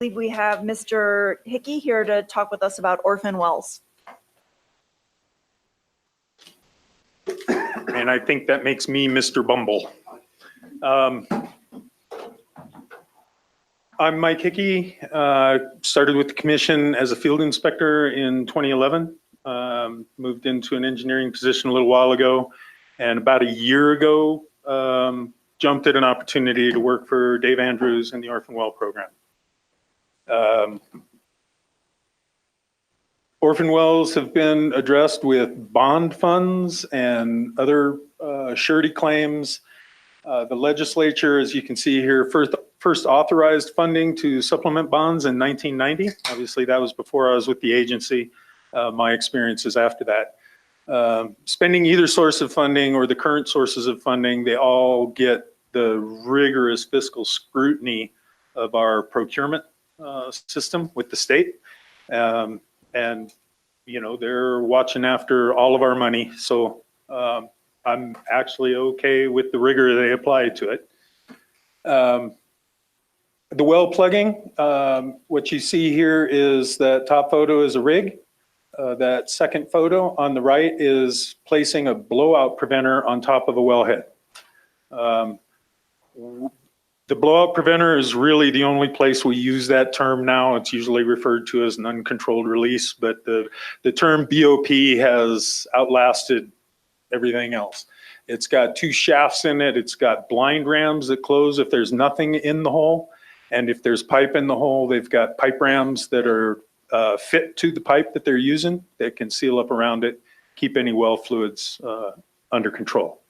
believe we have Mr. Hickey here to talk with us about orphan wells. And I think that makes me Mr. Bumble. I'm Mike Hickey. Started with the commission as a field inspector in 2011. Moved into an engineering position a little while ago, and about a year ago, jumped at an opportunity to work for Dave Andrews in the Orphan Well program. Orphan wells have been addressed with bond funds and other surety claims. The legislature, as you can see here, first authorized funding to supplement bonds in 1990. Obviously, that was before I was with the agency. My experience is after that. Spending either source of funding or the current sources of funding, they all get the rigorous fiscal scrutiny of our procurement system with the state. And, you know, they're watching after all of our money. So I'm actually okay with the rigor they apply to it. The well plugging, what you see here is that top photo is a rig. That second photo on the right is placing a blowout preventer on top of a wellhead. The blowout preventer is really the only place we use that term now. It's usually referred to as an uncontrolled release, but the term BOP has outlasted everything else. It's got two shafts in it. It's got blind rams that close if there's nothing in the hole. And if there's pipe in the hole, they've got pipe rams that are fit to the pipe that they're using that can seal up around it, keep any well fluids under control.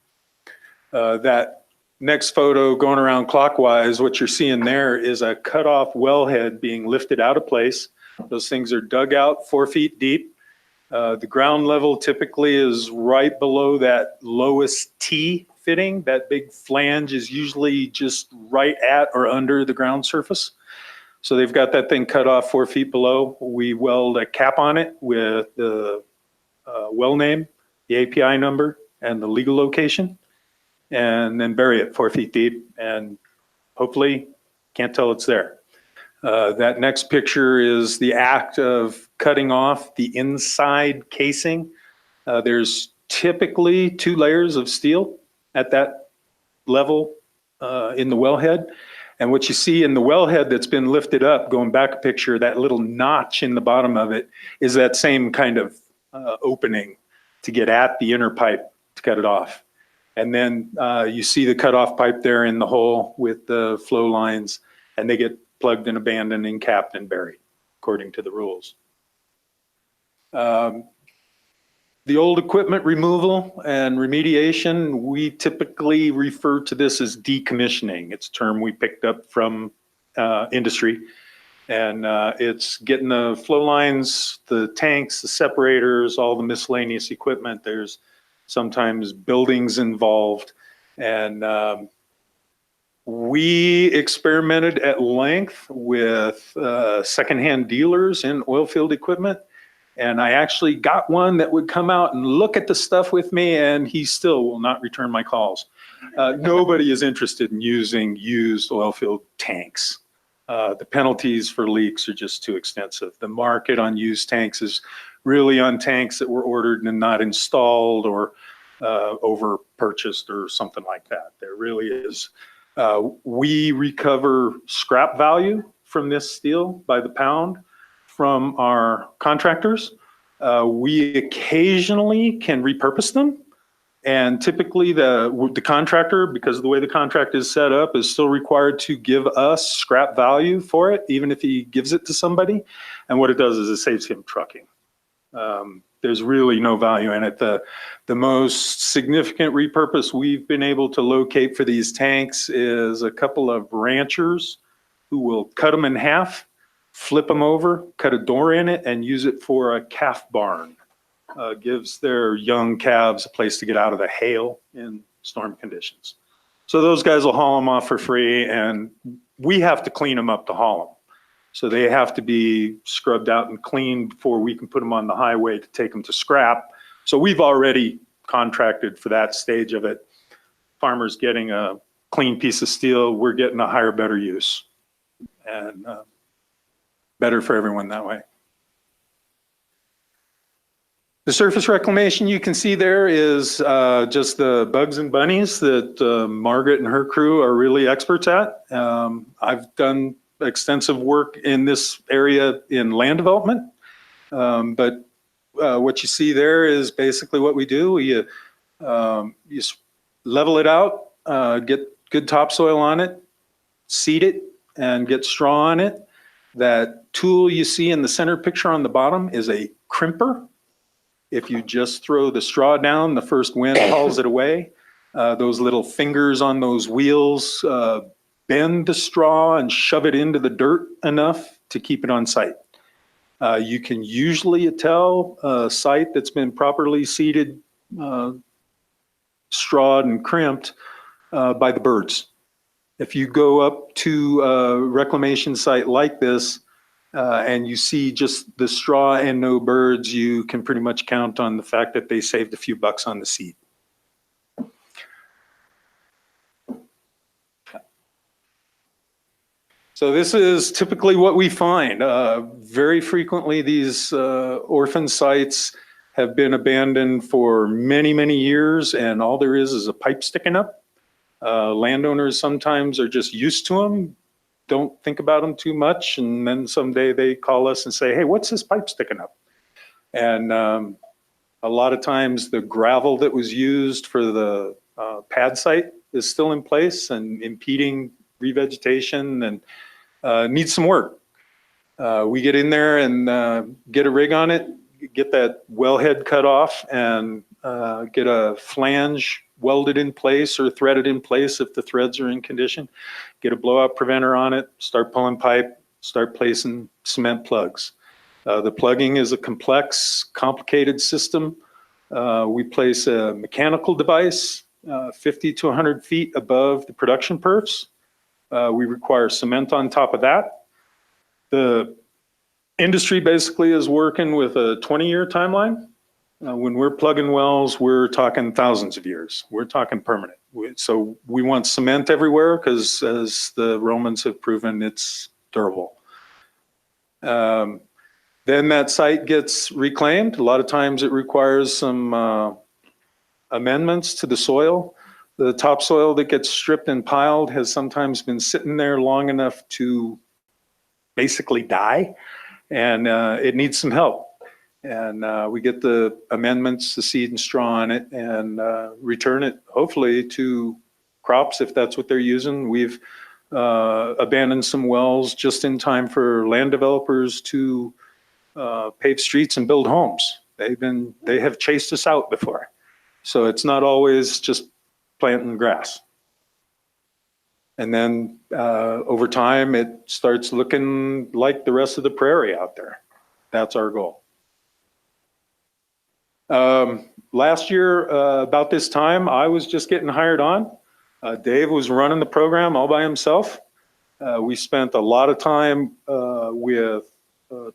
That next photo going around clockwise, what you're seeing there is a cutoff wellhead being lifted out of place. Those things are dug out 4 feet deep. The ground level typically is right below that lowest T fitting. That big flange is usually just right at or under the ground surface. So they've got that thing cut off 4 feet below. We weld a cap on it with the well name, the API number, and the legal location, and then bury it 4 feet deep, and hopefully can't tell it's there. That next picture is the act of cutting off the inside casing. There's typically 2 layers of steel at that level in the wellhead. And what you see in the wellhead that's been lifted up, going back a picture, that little notch in the bottom of it is that same kind of opening to get at the inner pipe to cut it off. And then you see the cutoff pipe there in the hole with the flow lines, and they get plugged and abandoned and capped and buried according to the rules. The old equipment removal and remediation, we typically refer to this as decommissioning. It's a term we picked up from industry. And it's getting the flow lines, the tanks, the separators, all the miscellaneous equipment. There's sometimes buildings involved. And we experimented at length with secondhand dealers in oil field equipment. And I actually got one that would come out and look at the stuff with me, and he still will not return my calls. Nobody is interested in using used oil field tanks. The penalties for leaks are just too extensive. The market on used tanks is really on tanks that were ordered and not installed or over purchased or something like that. There really is. We recover scrap value from this steel by the pound from our contractors. We occasionally can repurpose them. And typically the contractor, because of the way the contract is set up, is still required to give us scrap value for it, even if he gives it to somebody. And what it does is it saves him trucking. There's really no value in it. The most significant repurpose we've been able to locate for these tanks is a couple of ranchers who will cut them in half, flip them over, cut a door in it, and use it for a calf barn. Gives their young calves a place to get out of the hail in storm conditions. So those guys will haul them off for free, and we have to clean them up to haul them. So they have to be scrubbed out and cleaned before we can put them on the highway to take them to scrap. So we've already contracted for that stage of it. Farmers getting a clean piece of steel, we're getting a higher, better use. And better for everyone that way. The surface reclamation you can see there is just the bugs and bunnies that Margaret and her crew are really experts at. I've done extensive work in this area in land development, but what you see there is basically what we do. You level it out, get good topsoil on it, seed it, and get straw on it. That tool you see in the center picture on the bottom is a crimper. If you just throw the straw down, the first wind hauls it away. Those little fingers on those wheels bend the straw and shove it into the dirt enough to keep it on site. You can usually tell a site that's been properly seeded, strawed and crimped by the birds. If you go up to a reclamation site like this and you see just the straw and no birds, you can pretty much count on the fact that they saved a few bucks on the seed. So this is typically what we find. Very frequently, these orphan sites have been abandoned for many, many years, and all there is a pipe sticking up. Landowners sometimes are just used to them, don't think about them too much, and then someday they call us and say, hey, what's this pipe sticking up? And a lot of times the gravel that was used for the pad site is still in place and impeding revegetation and needs some work. We get in there and get a rig on it, get that wellhead cut off, and get a flange welded in place or threaded in place if the threads are in condition, get a blowout preventer on it, start pulling pipe, start placing cement plugs. The plugging is a complex, complicated system. We place a mechanical device 50 to 100 feet above the production perfs. We require cement on top of that. The industry basically is working with a 20-year timeline. When we're plugging wells, we're talking thousands of years. We're talking permanent. So we want cement everywhere because, as the Romans have proven, it's durable. Then that site gets reclaimed. A lot of times it requires some amendments to the soil. The topsoil that gets stripped and piled has sometimes been sitting there long enough to basically die, and it needs some help. And we get the amendments, the seed and straw on it, and return it hopefully to crops if that's what they're using. We've abandoned some wells just in time for land developers to pave streets and build homes. They have chased us out before. So it's not always just planting grass. And then over time, it starts looking like the rest of the prairie out there. That's our goal. Last year, about this time, I was just getting hired on. Dave was running the program all by himself. We spent a lot of time with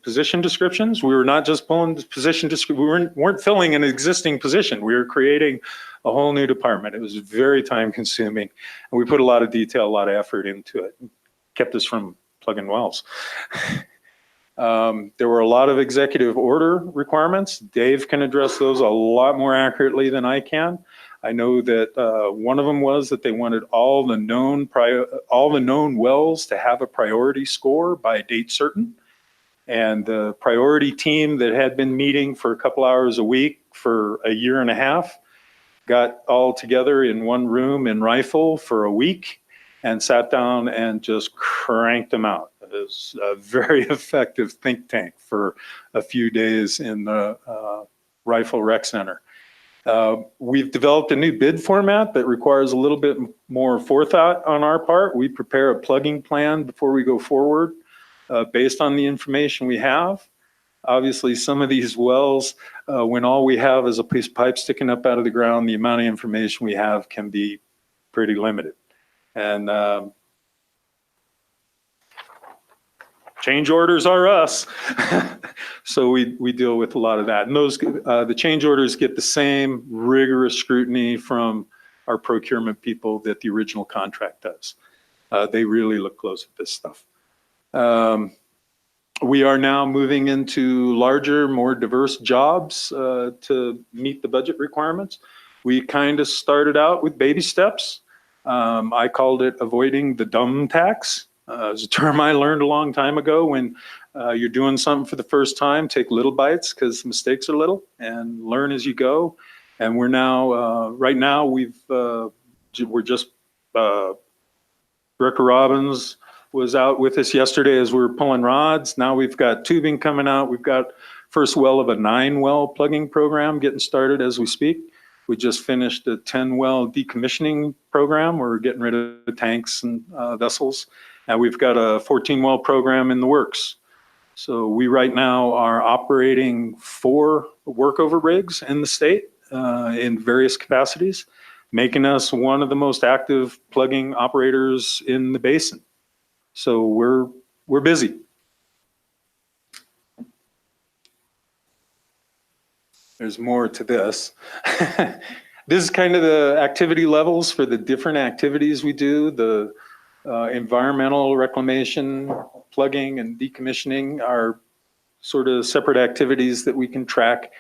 position descriptions. We were not just pulling the position description. We weren't filling an existing position. We were creating a whole new department. It was very time consuming, and we put a lot of detail, a lot of effort into it. It kept us from plugging wells. There were a lot of executive order requirements. Dave can address those a lot more accurately than I can. I know that one of them was that they wanted all the known wells to have a priority score by a date certain. And the priority team that had been meeting for a couple hours a week for a year and a half got all together in one room in Rifle for a week and sat down and just cranked them out. It was a very effective think tank for a few days in the Rifle Rec Center. We've developed a new bid format that requires a little bit more forethought on our part. We prepare a plugging plan before we go forward based on the information we have. Obviously, some of these wells, when all we have is a piece of pipe sticking up out of the ground, the amount of information we have can be pretty limited. And change orders are us. So we deal with a lot of that. And those, the change orders get the same rigorous scrutiny from our procurement people that the original contract does. They really look close at this stuff. We are now moving into larger, more diverse jobs to meet the budget requirements. We kind of started out with baby steps. I called it avoiding the dumb tax. It's a term I learned a long time ago. When you're doing something for the first time, take little bites because mistakes are little and learn as you go. And we're now, right now, we're just, Rebecca Robbins was out with us yesterday as we were pulling rods. Now we've got tubing coming out. We've got first well of a 9-well plugging program getting started as we speak. We just finished a 10-well decommissioning program. We're getting rid of the tanks and vessels. And we've got a 14-well program in the works. So we right now are operating 4 workover rigs in the state in various capacities, making us one of the most active plugging operators in the basin. So we're busy. There's more to this. This is kind of the activity levels for the different activities we do. The environmental reclamation, plugging, and decommissioning are sort of separate activities that we can track.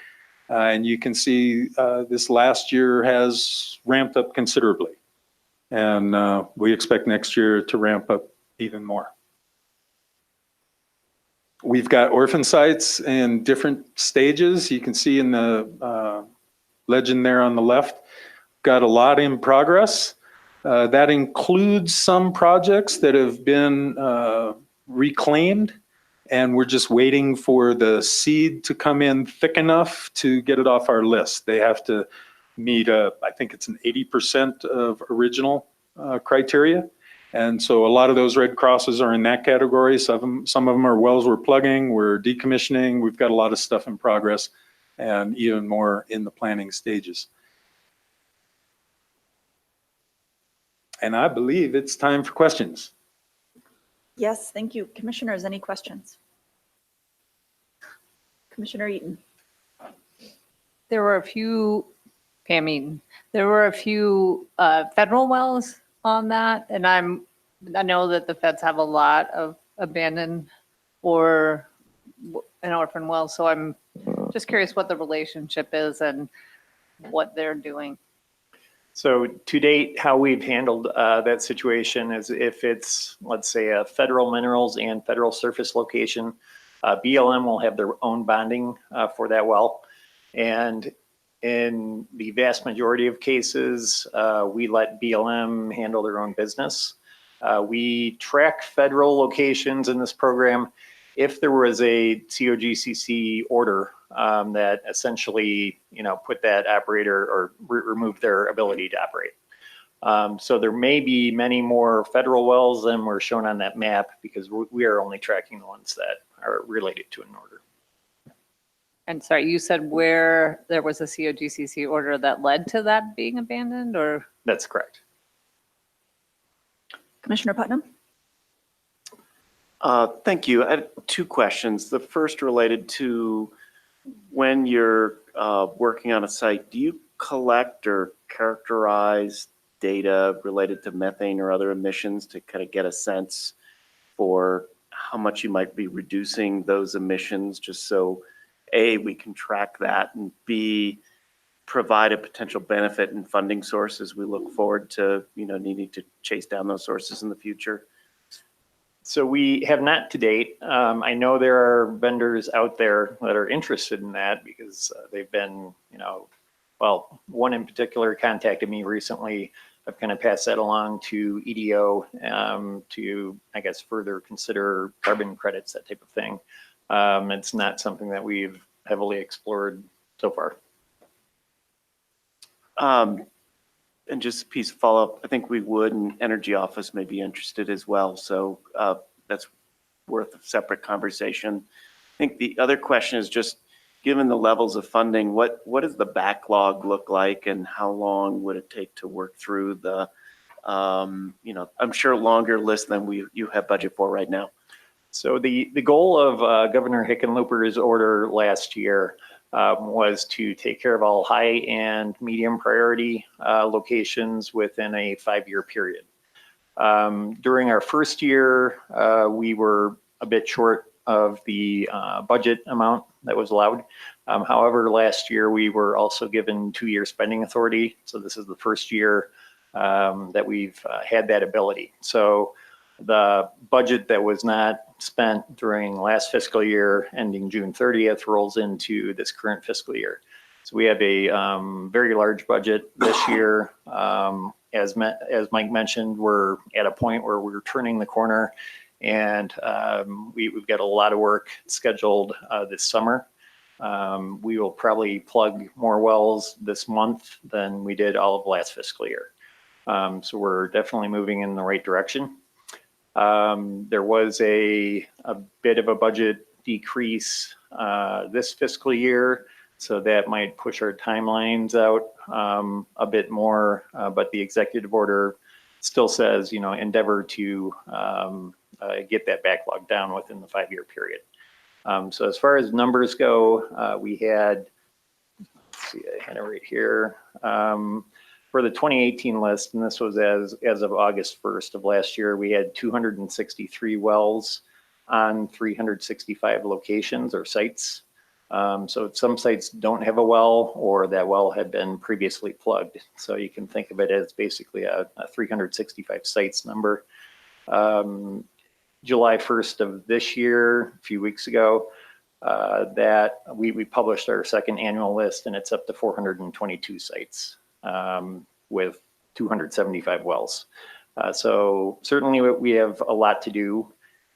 And you can see this last year has ramped up considerably. And we expect next year to ramp up even more. We've got orphan sites in different stages. You can see in the legend there on the left, got a lot in progress. That includes some projects that have been reclaimed, and we're just waiting for the seed to come in thick enough to get it off our list. They have to meet, I think it's an 80% of original criteria. And so a lot of those red crosses are in that category. Some of them are wells we're plugging, we're decommissioning. We've got a lot of stuff in progress and even more in the planning stages. And I believe it's time for questions. Yes, thank you. Commissioners, any questions? Commissioner Eaton. There were a few, Pam Eaton, there were a few federal wells on that, and I know that the feds have a lot of abandoned or an orphan well, so I'm just curious what the relationship is and what they're doing. So to date, how we've handled that situation is if it's, let's say, a federal minerals and federal surface location, BLM will have their own bonding for that well. And in the vast majority of cases, we let BLM handle their own business. We track federal locations in this program if there was a COGCC order that essentially, put that operator or removed their ability to operate. So there may be many more federal wells than were shown on that map because we are only tracking the ones that are related to an order. And sorry, you said where there was a COGCC order that led to that being abandoned, or? That's correct. Commissioner Putnam? Thank you. I had 2 questions. The first related to when you're working on a site, do you collect or characterize data related to methane or other emissions to kind of get a sense for how much you might be reducing those emissions, just so A, we can track that, and B, provide a potential benefit and funding source as we look forward to, needing to chase down those sources in the future? So we have not to date. I know there are vendors out there that are interested in that because they've been, well, one in particular contacted me recently. I've kind of passed that along to EDO to, I guess, further consider carbon credits, that type of thing. It's not something that we've heavily explored so far. And just a piece of follow-up, I think we would, and Energy Office may be interested as well. So that's worth a separate conversation. I think the other question is just, given the levels of funding, what does the backlog look like, and how long would it take to work through the, I'm sure longer list than you have budget for right now? So the goal of Governor Hickenlooper's order last year was to take care of all high and medium priority locations within a 5-year period. During our first year, we were a bit short of the budget amount that was allowed. However, last year we were also given 2-year spending authority. So this is the first year that we've had that ability. So the budget that was not spent during last fiscal year ending June 30th rolls into this current fiscal year. So we have a very large budget this year. As Mike mentioned, we're at a point where we're turning the corner, and we've got a lot of work scheduled this summer. We will probably plug more wells this month than we did all of last fiscal year. So we're definitely moving in the right direction. There was a bit of a budget decrease this fiscal year, so that might push our timelines out a bit more, but the executive order still says, endeavor to get that backlog down within the 5-year period. So as far as numbers go, we had, let's see, I had it right here. For the 2018 list, and this was as of August 1st of last year, we had 263 wells on 365 locations or sites. So some sites don't have a well, or that well had been previously plugged. So you can think of it as basically a 365 sites number. July 1st of this year, a few weeks ago, that we published our second annual list, and it's up to 422 sites with 275 wells. So certainly we have a lot to do.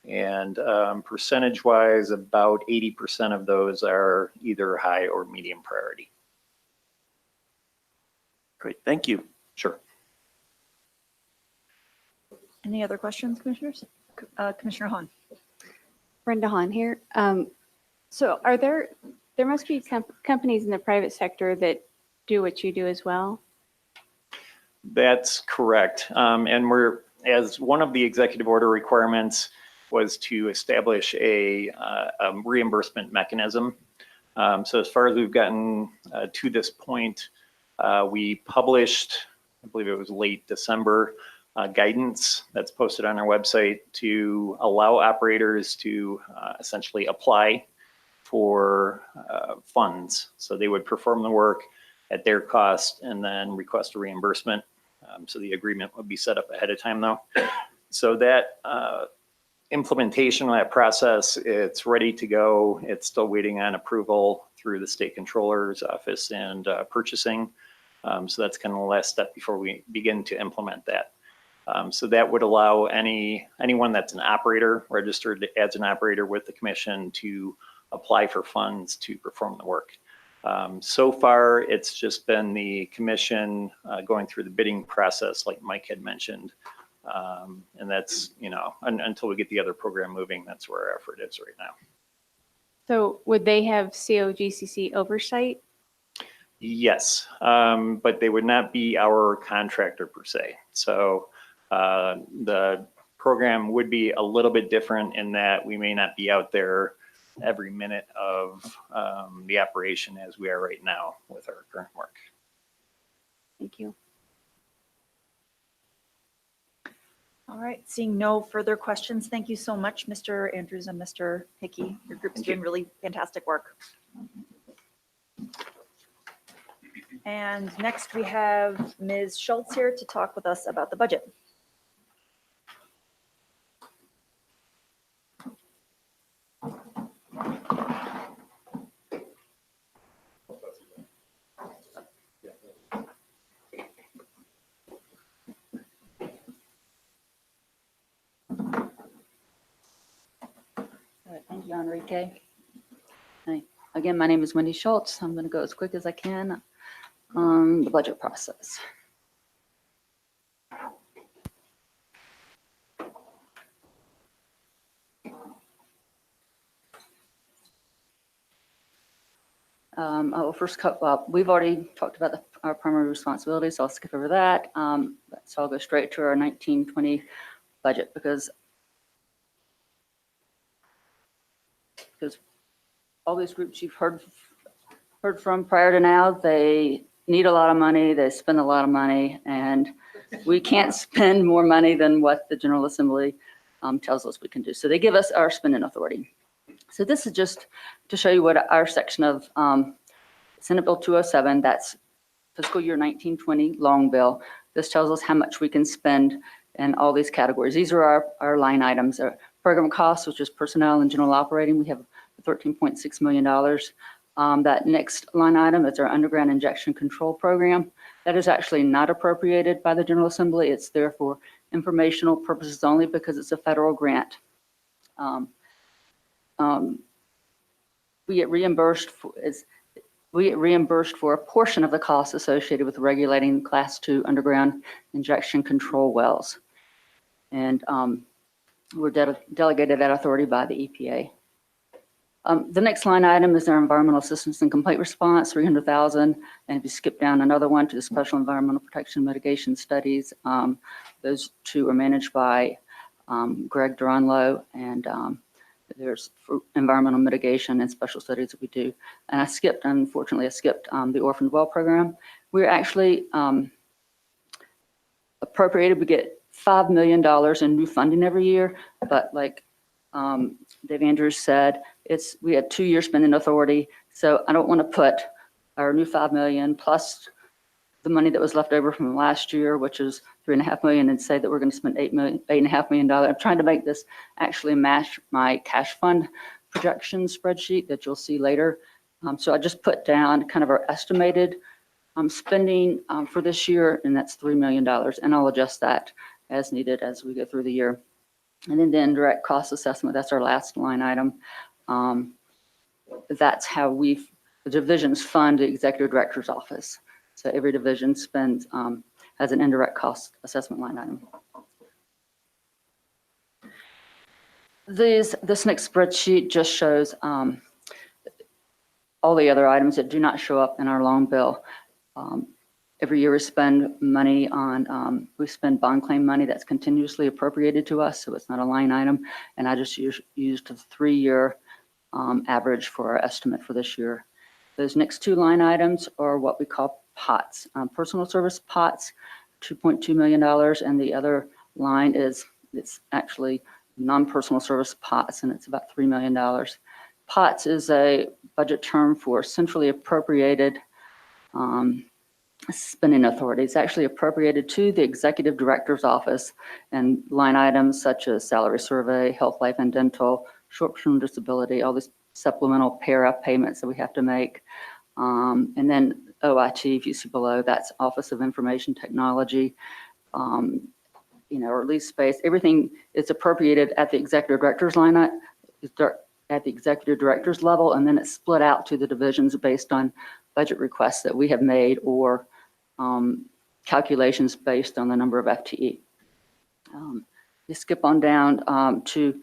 And percentage-wise, about 80% of those are either high or medium priority. Great, thank you. Sure. Any other questions, commissioners? Commissioner Hahn. Brenda Hahn here. So there must be companies in the private sector that do what you do as well? That's correct. And as one of the executive order requirements was to establish a reimbursement mechanism. So as far as we've gotten to this point, we published, I believe it was late December, guidance that's posted on our website to allow operators to essentially apply for funds. So they would perform the work at their cost and then request a reimbursement. So the agreement would be set up ahead of time though. So that implementation of that process, it's ready to go. It's still waiting on approval through the state controller's office and purchasing. So that's kind of the last step before we begin to implement that. So that would allow anyone that's an operator, registered as an operator with the commission, to apply for funds to perform the work. So far, it's just been the commission going through the bidding process, like Mike had mentioned. And that's, until we get the other program moving, that's where our effort is right now. So would they have COGCC oversight? Yes, but they would not be our contractor per se. So the program would be a little bit different in that we may not be out there every minute of the operation as we are right now with our current work. Thank you. All right, seeing no further questions, thank you so much, Mr. Andrews and Mr. Hickey. Your group's doing really fantastic work. And next we have Ms. Schultz here to talk with us about the budget. All right, thank you, Enrique. Hi. Again, my name is Wendy Schultz. I'm going to go as quick as I can on the budget process. I will first we've already talked about our primary responsibilities, so I'll skip over that. So I'll go straight to our 1920 budget because all these groups you've heard from prior to now, they need a lot of money, they spend a lot of money, and we can't spend more money than what the General Assembly tells us we can do. So they give us our spending authority. So this is just to show you what our section of Senate Bill 207, that's fiscal year 1920 long bill. This tells us how much we can spend in all these categories. These are our line items. Our program costs, which is personnel and general operating, we have $13.6 million. That next line item is our underground injection control program. That is actually not appropriated by the General Assembly. It's there for informational purposes only because it's a federal grant. We get reimbursed for a portion of the costs associated with regulating Class 2 underground injection control wells. And we're delegated that authority by the EPA. The next line item is our environmental assistance and complaint response, $300,000. And if you skip down another one to the special environmental protection mitigation studies, those two are managed by Greg Duranlo, and there's environmental mitigation and special studies that we do. And unfortunately, I skipped the orphan well program. We're actually appropriated, we get $5 million in new funding every year, but like Dave Andrews said, we had 2-year spending authority, so I don't want to put our new $5 million plus the money that was left over from last year, which is $3.5 million, and say that we're going to spend $8.5 million. I'm trying to make this actually match my cash fund projection spreadsheet that you'll see later. So I just put down kind of our estimated spending for this year, and that's $3 million, and I'll adjust that as needed as we go through the year. And then the indirect cost assessment, that's our last line item. That's how the divisions fund the executive director's office. So every division spends, has an indirect cost assessment line item. This next spreadsheet just shows all the other items that do not show up in our long bill. Every year we spend money on, we spend bond claim money that's continuously appropriated to us, so it's not a line item. And I just used the 3-year average for our estimate for this year. Those next two line items are what we call pots. Personal service pots, $2.2 million, and the other line it's actually non-personal service pots, and it's about $3 million. POTS is a budget term for centrally appropriated spending authority. It's actually appropriated to the executive director's office, and line items such as salary survey, health, life, and dental, short-term disability, all these supplemental para payments that we have to make. And then OIT, if you see below, that's Office of Information Technology, or lease space. Everything is appropriated at the executive director's line at the executive director's level, and then it's split out to the divisions based on budget requests that we have made or calculations based on the number of FTE. You skip on down to,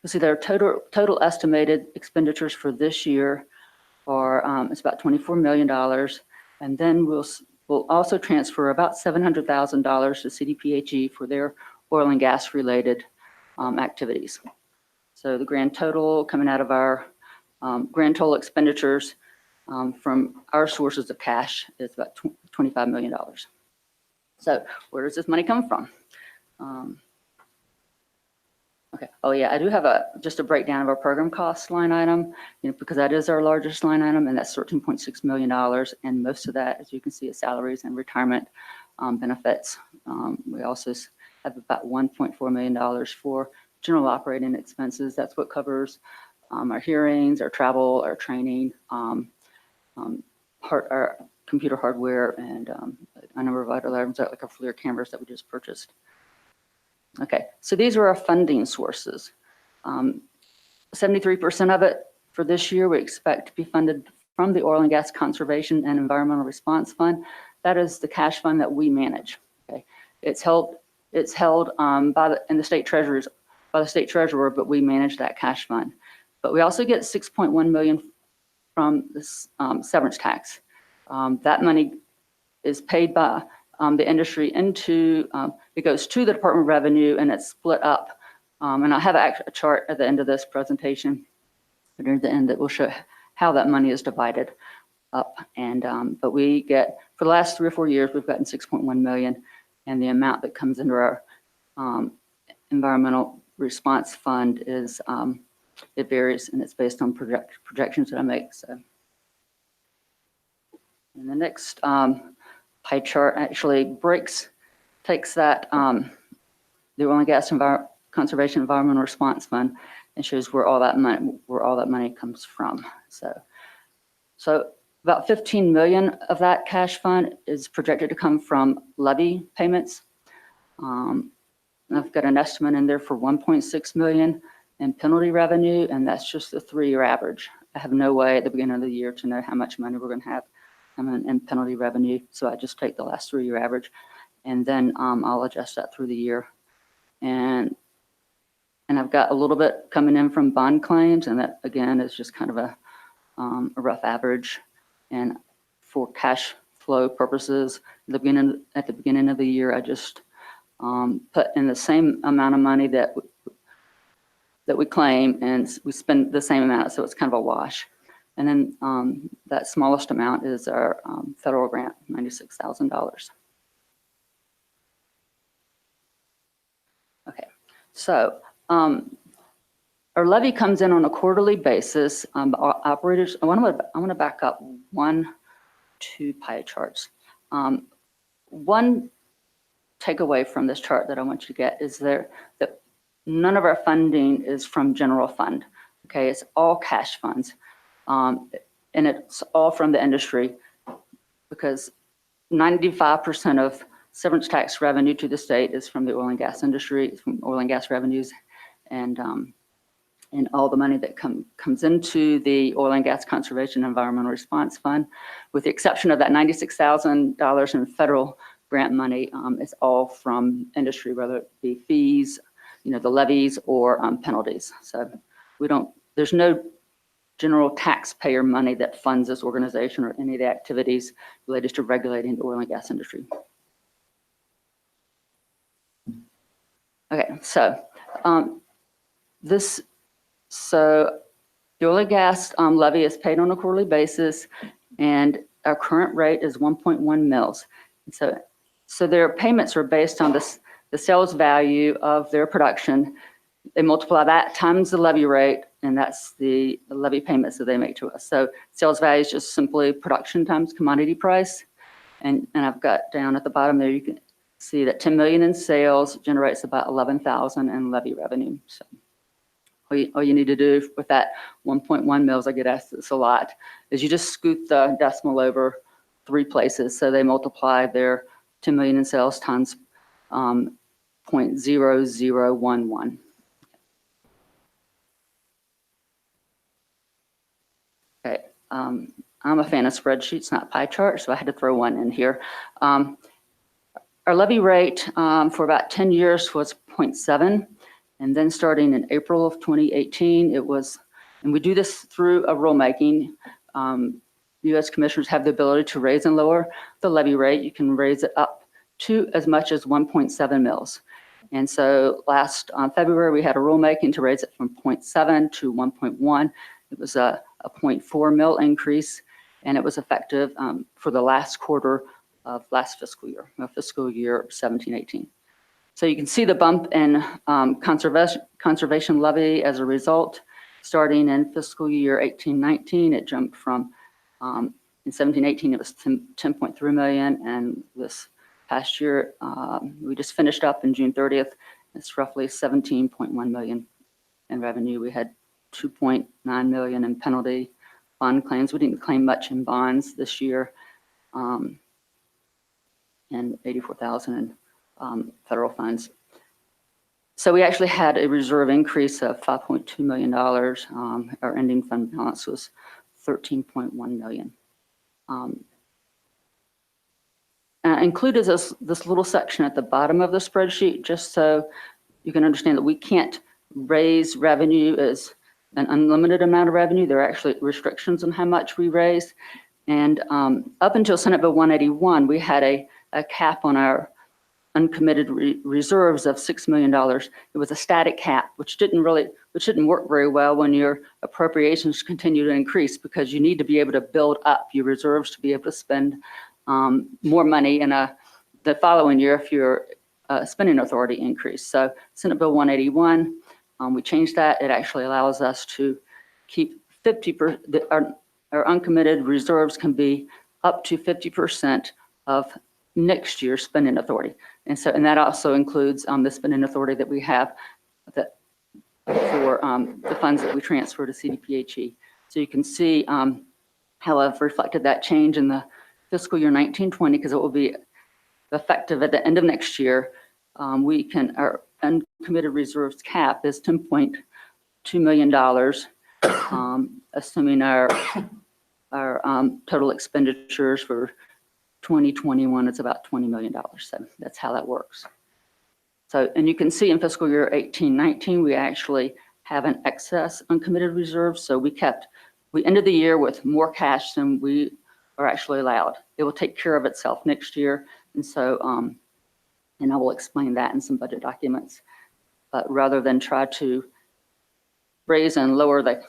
you see their total estimated expenditures for this year are it's about $24 million, and then we'll also transfer about $700,000 to CDPHE for their oil and gas related activities. So the grand total coming out of our grand total expenditures from our sources of cash is about $25 million. So where does this money come from? Okay. Oh yeah, I do have just a breakdown of our program cost line item, because that is our largest line item, and that's $13.6 million. And most of that, as you can see, is salaries and retirement benefits. We also have about $1.4 million for general operating expenses. That's what covers our hearings, our travel, our training, our computer hardware, and a number of other items like our FLIR cameras that we just purchased. Okay, so these are our funding sources. 73% of it for this year we expect to be funded from the Oil and Gas Conservation and Environmental Response Fund. That is the cash fund that we manage. Okay, it's held in the state treasurers by the state treasurer, but we manage that cash fund. But we also get $6.1 million from this severance tax. That money is paid by the industry into, it goes to the Department of Revenue, and it's split up. And I'll have a chart at the end of this presentation, but near the end that will show how that money is divided up. And but we get, for the last 3 or 4 years, we've gotten $6.1 million, and the amount that comes into our environmental response fund is it varies, and it's based on projections that I make, so. And the next pie chart actually takes that, the Oil and Gas Conservation Environmental Response Fund, and shows where all that money comes from. So about 15 million of that cash fund is projected to come from levy payments. I've got an estimate in there for 1.6 million in penalty revenue, and that's just the 3-year average. I have no way at the beginning of the year to know how much money we're going to have in penalty revenue, so I just take the last 3-year average, and then I'll adjust that through the year. And I've got a little bit coming in from bond claims, and that again is just kind of a rough average. And for cash flow purposes, at the beginning of the year, I just put in the same amount of money that we claim, and we spend the same amount, so it's kind of a wash. And then that smallest amount is our federal grant, $96,000. Okay, so our levy comes in on a quarterly basis. Operators, I want to back up 2 pie charts. One takeaway from this chart that I want you to get is that none of our funding is from general fund. Okay, it's all cash funds, and it's all from the industry, because 95% of severance tax revenue to the state is from the oil and gas industry, from oil and gas revenues, and all the money that comes into the Oil and Gas Conservation Environmental Response Fund, with the exception of that $96,000 in federal grant money, is all from industry, whether it be fees, the levies, or penalties. So there's no general taxpayer money that funds this organization or any of the activities related to regulating the oil and gas industry. Okay, so the oil and gas levy is paid on a quarterly basis, and our current rate is 1.1 mils. And so their payments are based on the sales value of their production. They multiply that times the levy rate, and that's the levy payments that they make to us. So sales value is just simply production times commodity price. And I've got down at the bottom there, you can see that 10 million in sales generates about 11,000 in levy revenue. So all you need to do with that 1.1 mils, I get asked this a lot, is you just scoot the decimal over 3 places. So they multiply their 10 million in sales times 0.0011. Okay, I'm a fan of spreadsheets, not pie charts, so I had to throw one in here. Our levy rate for about 10 years was 0.7, and then starting in April of 2018, it was, and we do this through a rulemaking. U.S. commissioners have the ability to raise and lower the levy rate. You can raise it up to as much as 1.7 mils. And so last February, we had a rulemaking to raise it from 0.7 to 1.1. It was a 0.4 mil increase, and it was effective for the last quarter of last fiscal year, fiscal year 17-18. So you can see the bump in conservation levy as a result. Starting in fiscal year 18-19, it jumped from, in 17-18, it was 10.3 million, and this past year, we just finished up in June 30th, it's roughly 17.1 million in revenue. We had 2.9 million in penalty bond claims. We didn't claim much in bonds this year, and 84,000 in federal funds. So we actually had a reserve increase of $5.2 million. Our ending fund balance was 13.1 million. Included this little section at the bottom of the spreadsheet, just so you can understand that we can't raise revenue as an unlimited amount of revenue. There are actually restrictions on how much we raise. And up until Senate Bill 181, we had a cap on our uncommitted reserves of $6 million. It was a static cap, which didn't work very well when your appropriations continue to increase, because you need to be able to build up your reserves to be able to spend more money in the following year if your spending authority increased. So Senate Bill 181 We changed that. It actually allows us to keep 50%, our uncommitted reserves can be up to 50% of next year's spending authority. And that also includes the spending authority that we have that for the funds that we transfer to CDPHE. So you can see how I've reflected that change in the fiscal year 19-20, because it will be effective at the end of next year. Our uncommitted reserves cap is $10.2 million, assuming our total expenditures for 2021 is about $20 million. So that's how that works. So, and you can see in fiscal year 18-19, we actually have an excess uncommitted reserve. So we ended the year with more cash than we are actually allowed. It will take care of itself next year. And so, and I will explain that in some budget documents. But rather than try to raise and lower the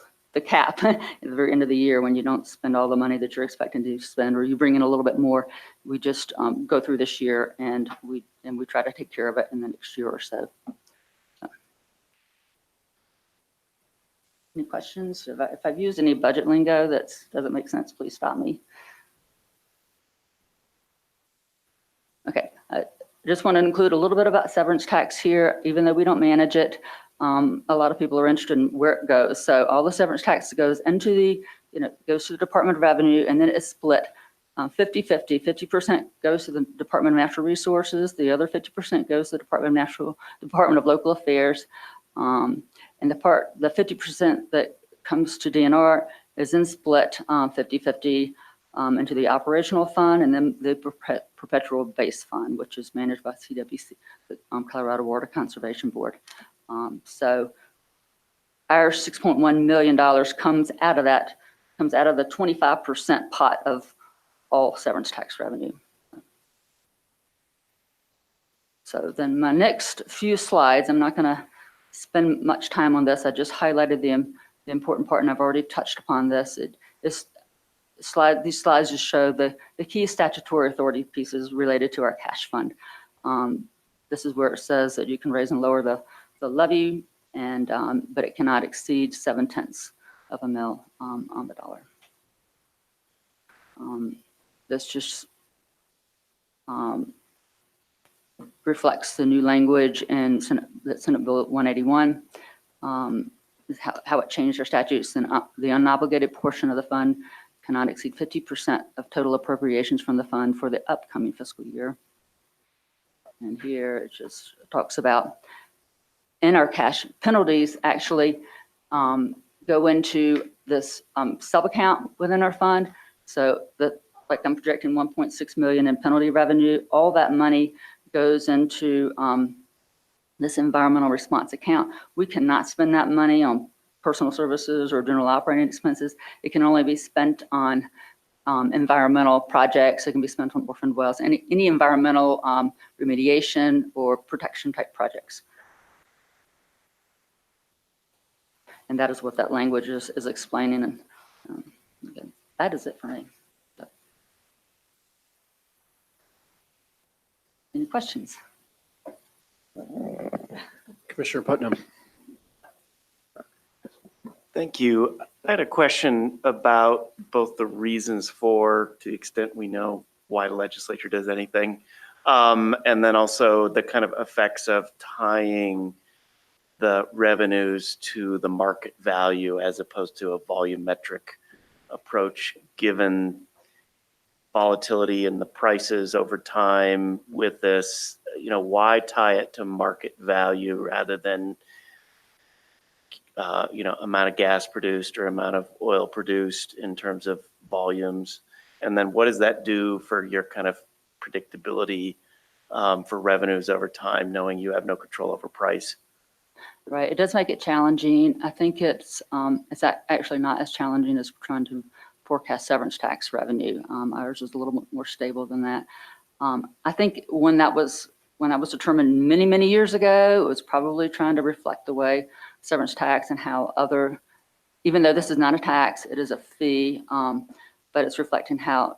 cap at the very end of the year when you don't spend all the money that you're expecting to spend, or you bring in a little bit more, we just go through this year and we try to take care of it in the next year or so. Any questions? If I've used any budget lingo that doesn't make sense, please stop me. Okay, I just want to include a little bit about severance tax here, even though we don't manage it. A lot of people are interested in where it goes. So all the severance tax goes into goes to the Department of Revenue, and then it's split 50-50. 50% goes to the Department of Natural Resources. The other 50% goes to the Department of Local Affairs. And the 50% that comes to DNR is then split 50-50 into the operational fund and then the perpetual base fund, which is managed by CWC, the Colorado Water Conservation Board. So our $6.1 million comes out of the 25% pot of all severance tax revenue. So then my next few slides, I'm not going to spend much time on this. I just highlighted the important part, and I've already touched upon this. These slides just show the key statutory authority pieces related to our cash fund. This is where it says that you can raise and lower the levy, but it cannot exceed 0.7 of a mil on the dollar. This just reflects the new language in Senate Bill 181, how it changed our statutes. And the unobligated portion of the fund cannot exceed 50% of total appropriations from the fund for the upcoming fiscal year. And here it just talks about in our cash penalties actually go into this sub-account within our fund. So like I'm projecting 1.6 million in penalty revenue. All that money goes into this environmental response account. We cannot spend that money on personal services or general operating expenses. It can only be spent on environmental projects. It can be spent on orphaned wells, any environmental remediation or protection type projects. And that is what that language is explaining. And again, that is it for me. So. Any questions? Commissioner Putnam. Thank you. I had a question about both the reasons for, to the extent we know why the legislature does anything, and then also the kind of effects of tying the revenues to the market value as opposed to a volumetric approach, given volatility in the prices over time with this, why tie it to market value rather than amount of gas produced or amount of oil produced in terms of volumes? And then what does that do for your kind of predictability for revenues over time, knowing you have no control over price? Right, it does make it challenging. I think it's actually not as challenging as trying to forecast severance tax revenue. Ours is a little bit more stable than that. I think when that was determined many, many years ago, it was probably trying to reflect the way severance tax and how even though this is not a tax, it is a fee, but it's reflecting how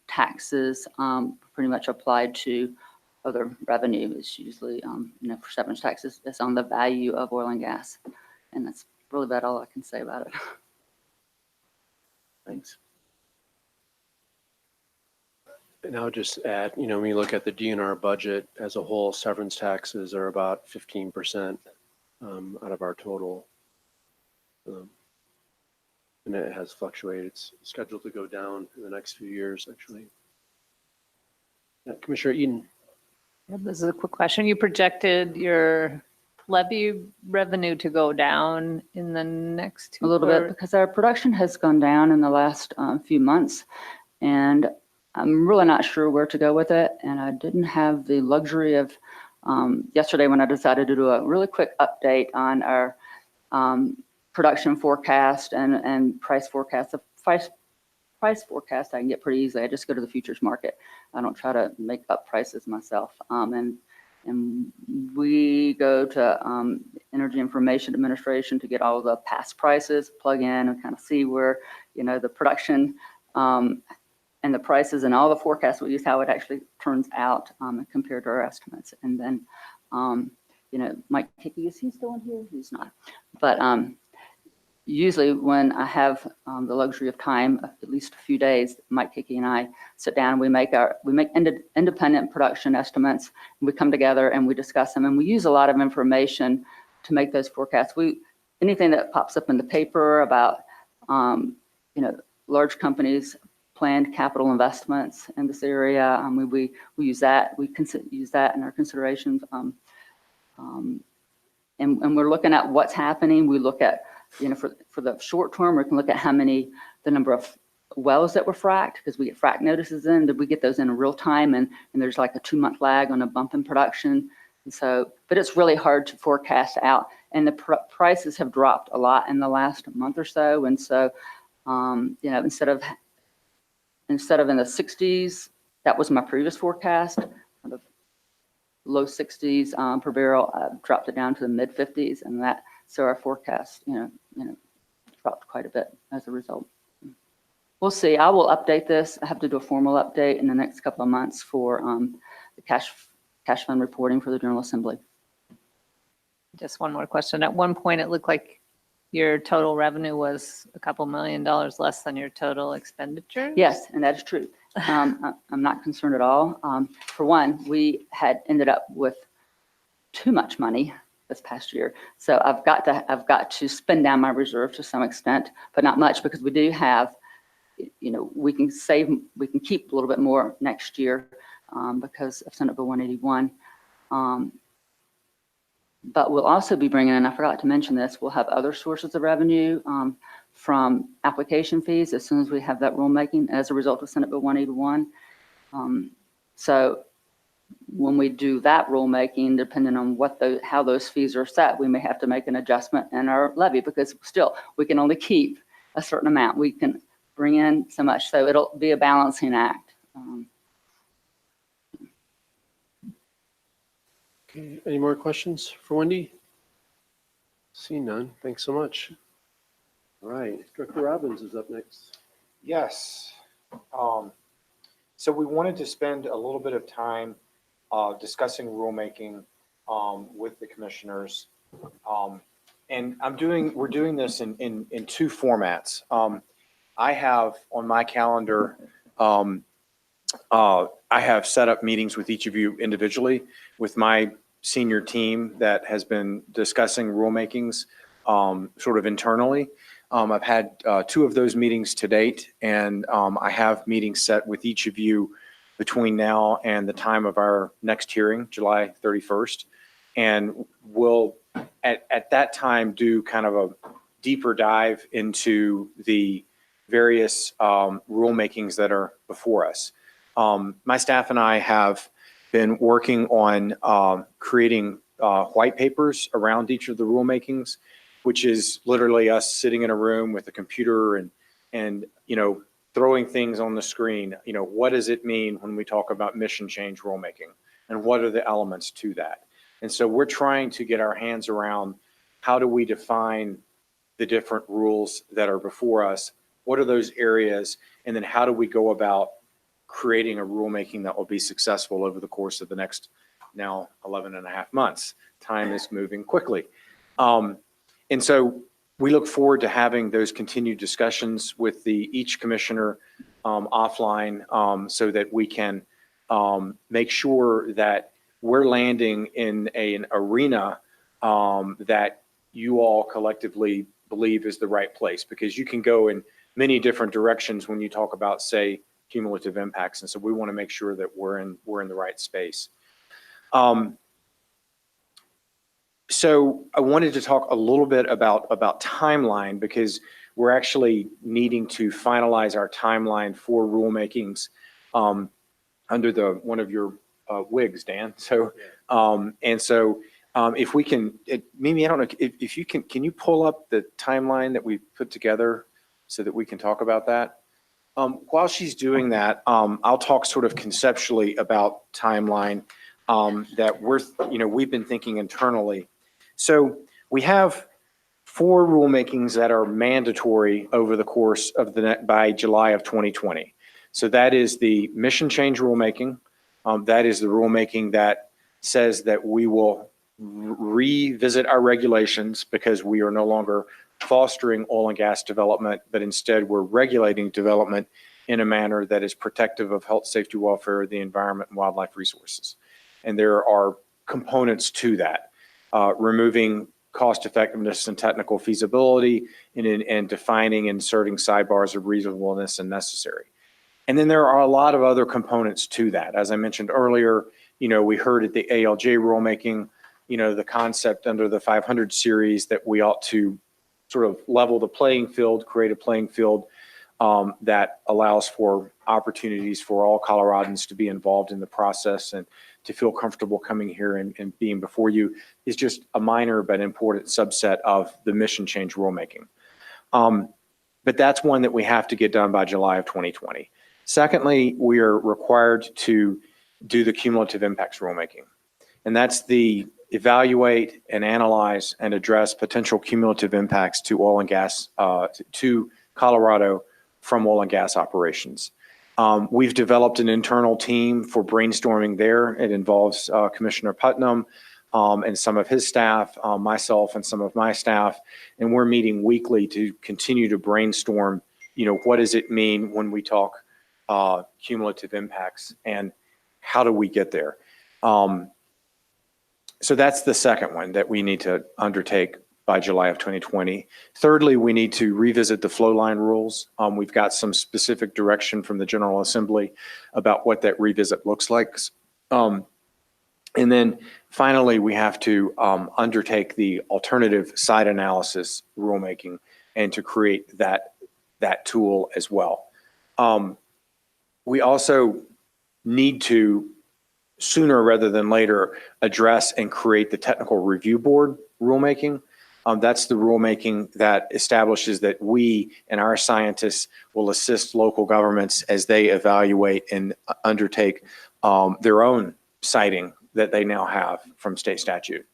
taxes pretty much applied to other revenue is usually, for severance taxes, it's on the value of oil and gas. And that's really about all I can say about it. Thanks. And I'll just add, when you look at the DNR budget as a whole, severance taxes are about 15% out of our total. And it has fluctuated. It's scheduled to go down in the next few years, actually. Yeah, Commissioner Eden. Yeah, this is a quick question. You projected your levy revenue to go down in the next two A little bit, because our production has gone down in the last few months, and I'm really not sure where to go with it. And I didn't have the luxury of yesterday when I decided to do a really quick update on our production forecast and price forecast. The price forecast I can get pretty easily. I just go to the futures market. I don't try to make up prices myself. And we go to Energy Information Administration to get all the past prices, plug in and kind of see where, the production and the prices and all the forecasts we use, how it actually turns out compared to our estimates. And then, Mike Hickey, is he still in here? He's not. But usually when I have the luxury of time, at least a few days, Mike Hickey and I sit down, we make independent production estimates, and we come together and we discuss them, and we use a lot of information to make those forecasts. Anything that pops up in the paper about, large companies' planned capital investments in this area, we use that. We use that in our considerations. And we're looking at what's happening. We look at, for the short term, we can look at the number of wells that were fracked, because we get frack notices in. Did we get those in real time? And there's like a 2-month lag on a bump in production. And so, but it's really hard to forecast out. And the prices have dropped a lot in the last month or so. And so, instead of in the 60s, that was my previous forecast, kind of low 60s per barrel. I've dropped it down to the mid 50s, and so our forecast, dropped quite a bit as a result. We'll see. I will update this. I have to do a formal update in the next couple of months for the cash fund reporting for the General Assembly. Just one more question. At one point, it looked like your total revenue was a couple $1 million less than your total expenditure. Yes, and that is true. I'm not concerned at all. For one, we had ended up with too much money this past year, so I've got to spend down my reserve to some extent, but not much, because we do have, we can keep a little bit more next year because of Senate Bill 181. But we'll also be bringing in, I forgot to mention this, we'll have other sources of revenue from application fees as soon as we have that rulemaking as a result of Senate Bill 181. So when we do that rulemaking, depending on how those fees are set, we may have to make an adjustment in our levy, because still we can only keep a certain amount. We can bring in so much, so it'll be a balancing act. Okay, any more questions for Wendy? See none. Thanks so much. All right, Director Robbins is up next. Yes. So we wanted to spend a little bit of time discussing rulemaking with the commissioners. And we're doing this in two formats. I have on my calendar, I have set up meetings with each of you individually with my senior team that has been discussing rulemakings sort of internally. I've had 2 of those meetings to date, and I have meetings set with each of you between now and the time of our next hearing, July 31st. And we'll, at that time, do kind of a deeper dive into the various rulemakings that are before us. My staff and I have been working on creating white papers around each of the rulemakings, which is literally us sitting in a room with a computer and throwing things on the screen. What does it mean when we talk about mission change rulemaking, and what are the elements to that? And so we're trying to get our hands around, how do we define the different rules that are before us? What are those areas? And then how do we go about creating a rulemaking that will be successful over the course of the next now 11 and a half months. Time is moving quickly. And so we look forward to having those continued discussions with each commissioner offline so that we can make sure that we're landing in an arena that you all collectively believe is the right place, because you can go in many different directions when you talk about, say, cumulative impacts. And so we want to make sure that we're in the right space. So I wanted to talk a little bit about timeline, because we're actually needing to finalize our timeline for rulemakings under one of your wigs, Dan. So, if we can, Mimi, I don't know if you can you pull up the timeline that we put together so that we can talk about that? While she's doing that, I'll talk sort of conceptually about timeline that we've been thinking internally. So we have 4 rulemakings that are mandatory over the course of by July of 2020. So that is the mission change rulemaking. That is the rulemaking that says that we will revisit our regulations because we are no longer fostering oil and gas development, but instead we're regulating development in a manner that is protective of health, safety, welfare, the environment, and wildlife resources. And there are components to that, removing cost effectiveness and technical feasibility and defining, inserting sidebars of reasonableness and necessary. And then there are a lot of other components to that. As I mentioned earlier, we heard at the ALJ rulemaking, the concept under the 500 series that we ought to sort of level the playing field, create a playing field that allows for opportunities for all Coloradans to be involved in the process and to feel comfortable coming here and being before you, is just a minor but important subset of the mission change rulemaking. But that's one that we have to get done by July of 2020. Secondly, we are required to do the cumulative impacts rulemaking. And that's the evaluate and analyze and address potential cumulative impacts to oil and gas, to Colorado from oil and gas operations. We've developed an internal team for brainstorming there. It involves Commissioner Putnam and some of his staff, myself and some of my staff, and we're meeting weekly to continue to brainstorm, what does it mean when we talk cumulative impacts and how do we get there? So that's the second one that we need to undertake by July of 2020. Thirdly, we need to revisit the flow line rules. We've got some specific direction from the General Assembly about what that revisit looks like. And then finally, we have to undertake the alternative site analysis rulemaking and to create that tool as well. We also need to, sooner rather than later, address and create the technical review board rulemaking. That's the rulemaking that establishes that we and our scientists will assist local governments as they evaluate and undertake their own siting that they now have from state statute.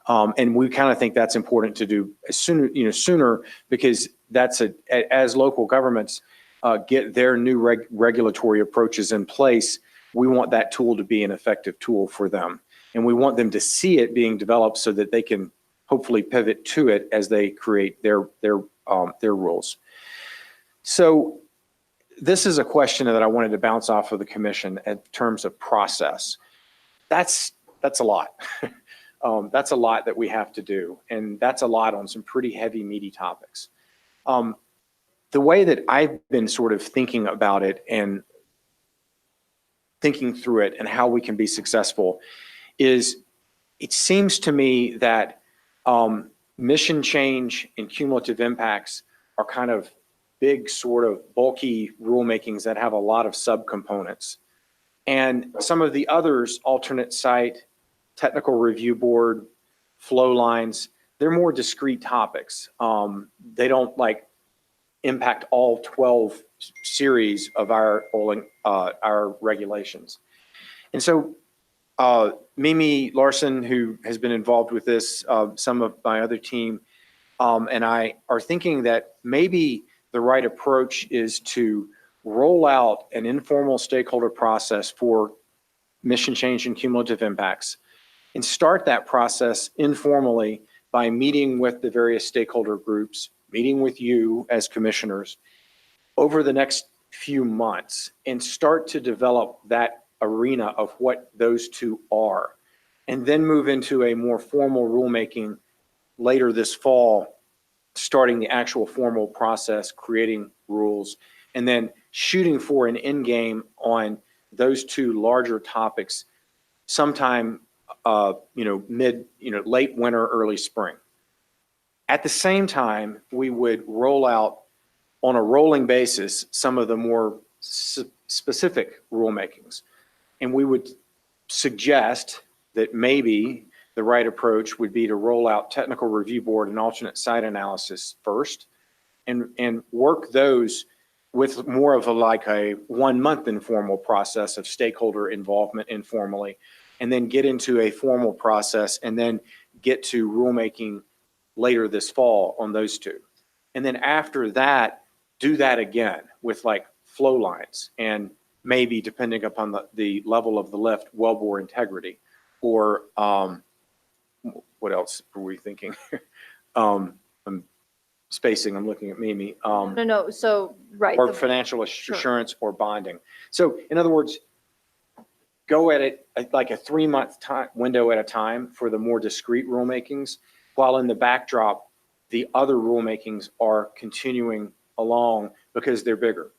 And we kind of think that's important to do as sooner, because that's as local governments get their new regulatory approaches in place, we want that tool to be an effective tool for them. And we want them to see it being developed so that they can hopefully pivot to it as they create their rules. So this is a question that I wanted to bounce off of the commission in terms of process. That's a lot. That's a lot that we have to do. And that's a lot on some pretty heavy, meaty topics. The way that I've been sort of thinking about it and thinking through it and how we can be successful is, it seems to me that mission change and cumulative impacts are kind of big, sort of bulky rulemakings that have a lot of subcomponents. And some of the others, alternate site, technical review board, flow lines, they're more discrete topics. They don't impact all 12 series of our regulations. And so Mimi Larson, who has been involved with this, some of my other team, and I are thinking that maybe the right approach is to roll out an informal stakeholder process for mission change and cumulative impacts, and start that process informally by meeting with the various stakeholder groups, meeting with you as commissioners over the next few months, and start to develop that arena of what those two are, and then move into a more formal rulemaking later this fall, starting the actual formal process, creating rules, and then shooting for an end game on those two larger topics sometime, late winter, early spring. At the same time, we would roll out on a rolling basis some of the more specific rulemakings. And we would suggest that maybe the right approach would be to roll out technical review board and alternate site analysis first, and work those with more of a 1 month informal process of stakeholder involvement informally, and then get into a formal process, and then get to rulemaking later this fall on those two. And then after that, do that again with flow lines, and maybe, depending upon the level of the lift, wellbore integrity, or what else were we thinking? I'm spacing, I'm looking at Mimi. No, so, right. Or financial assurance or bonding. So in other words, go at it like a 3-month window at a time for the more discrete rulemakings, while in the backdrop, the other rulemakings are continuing along because they're bigger.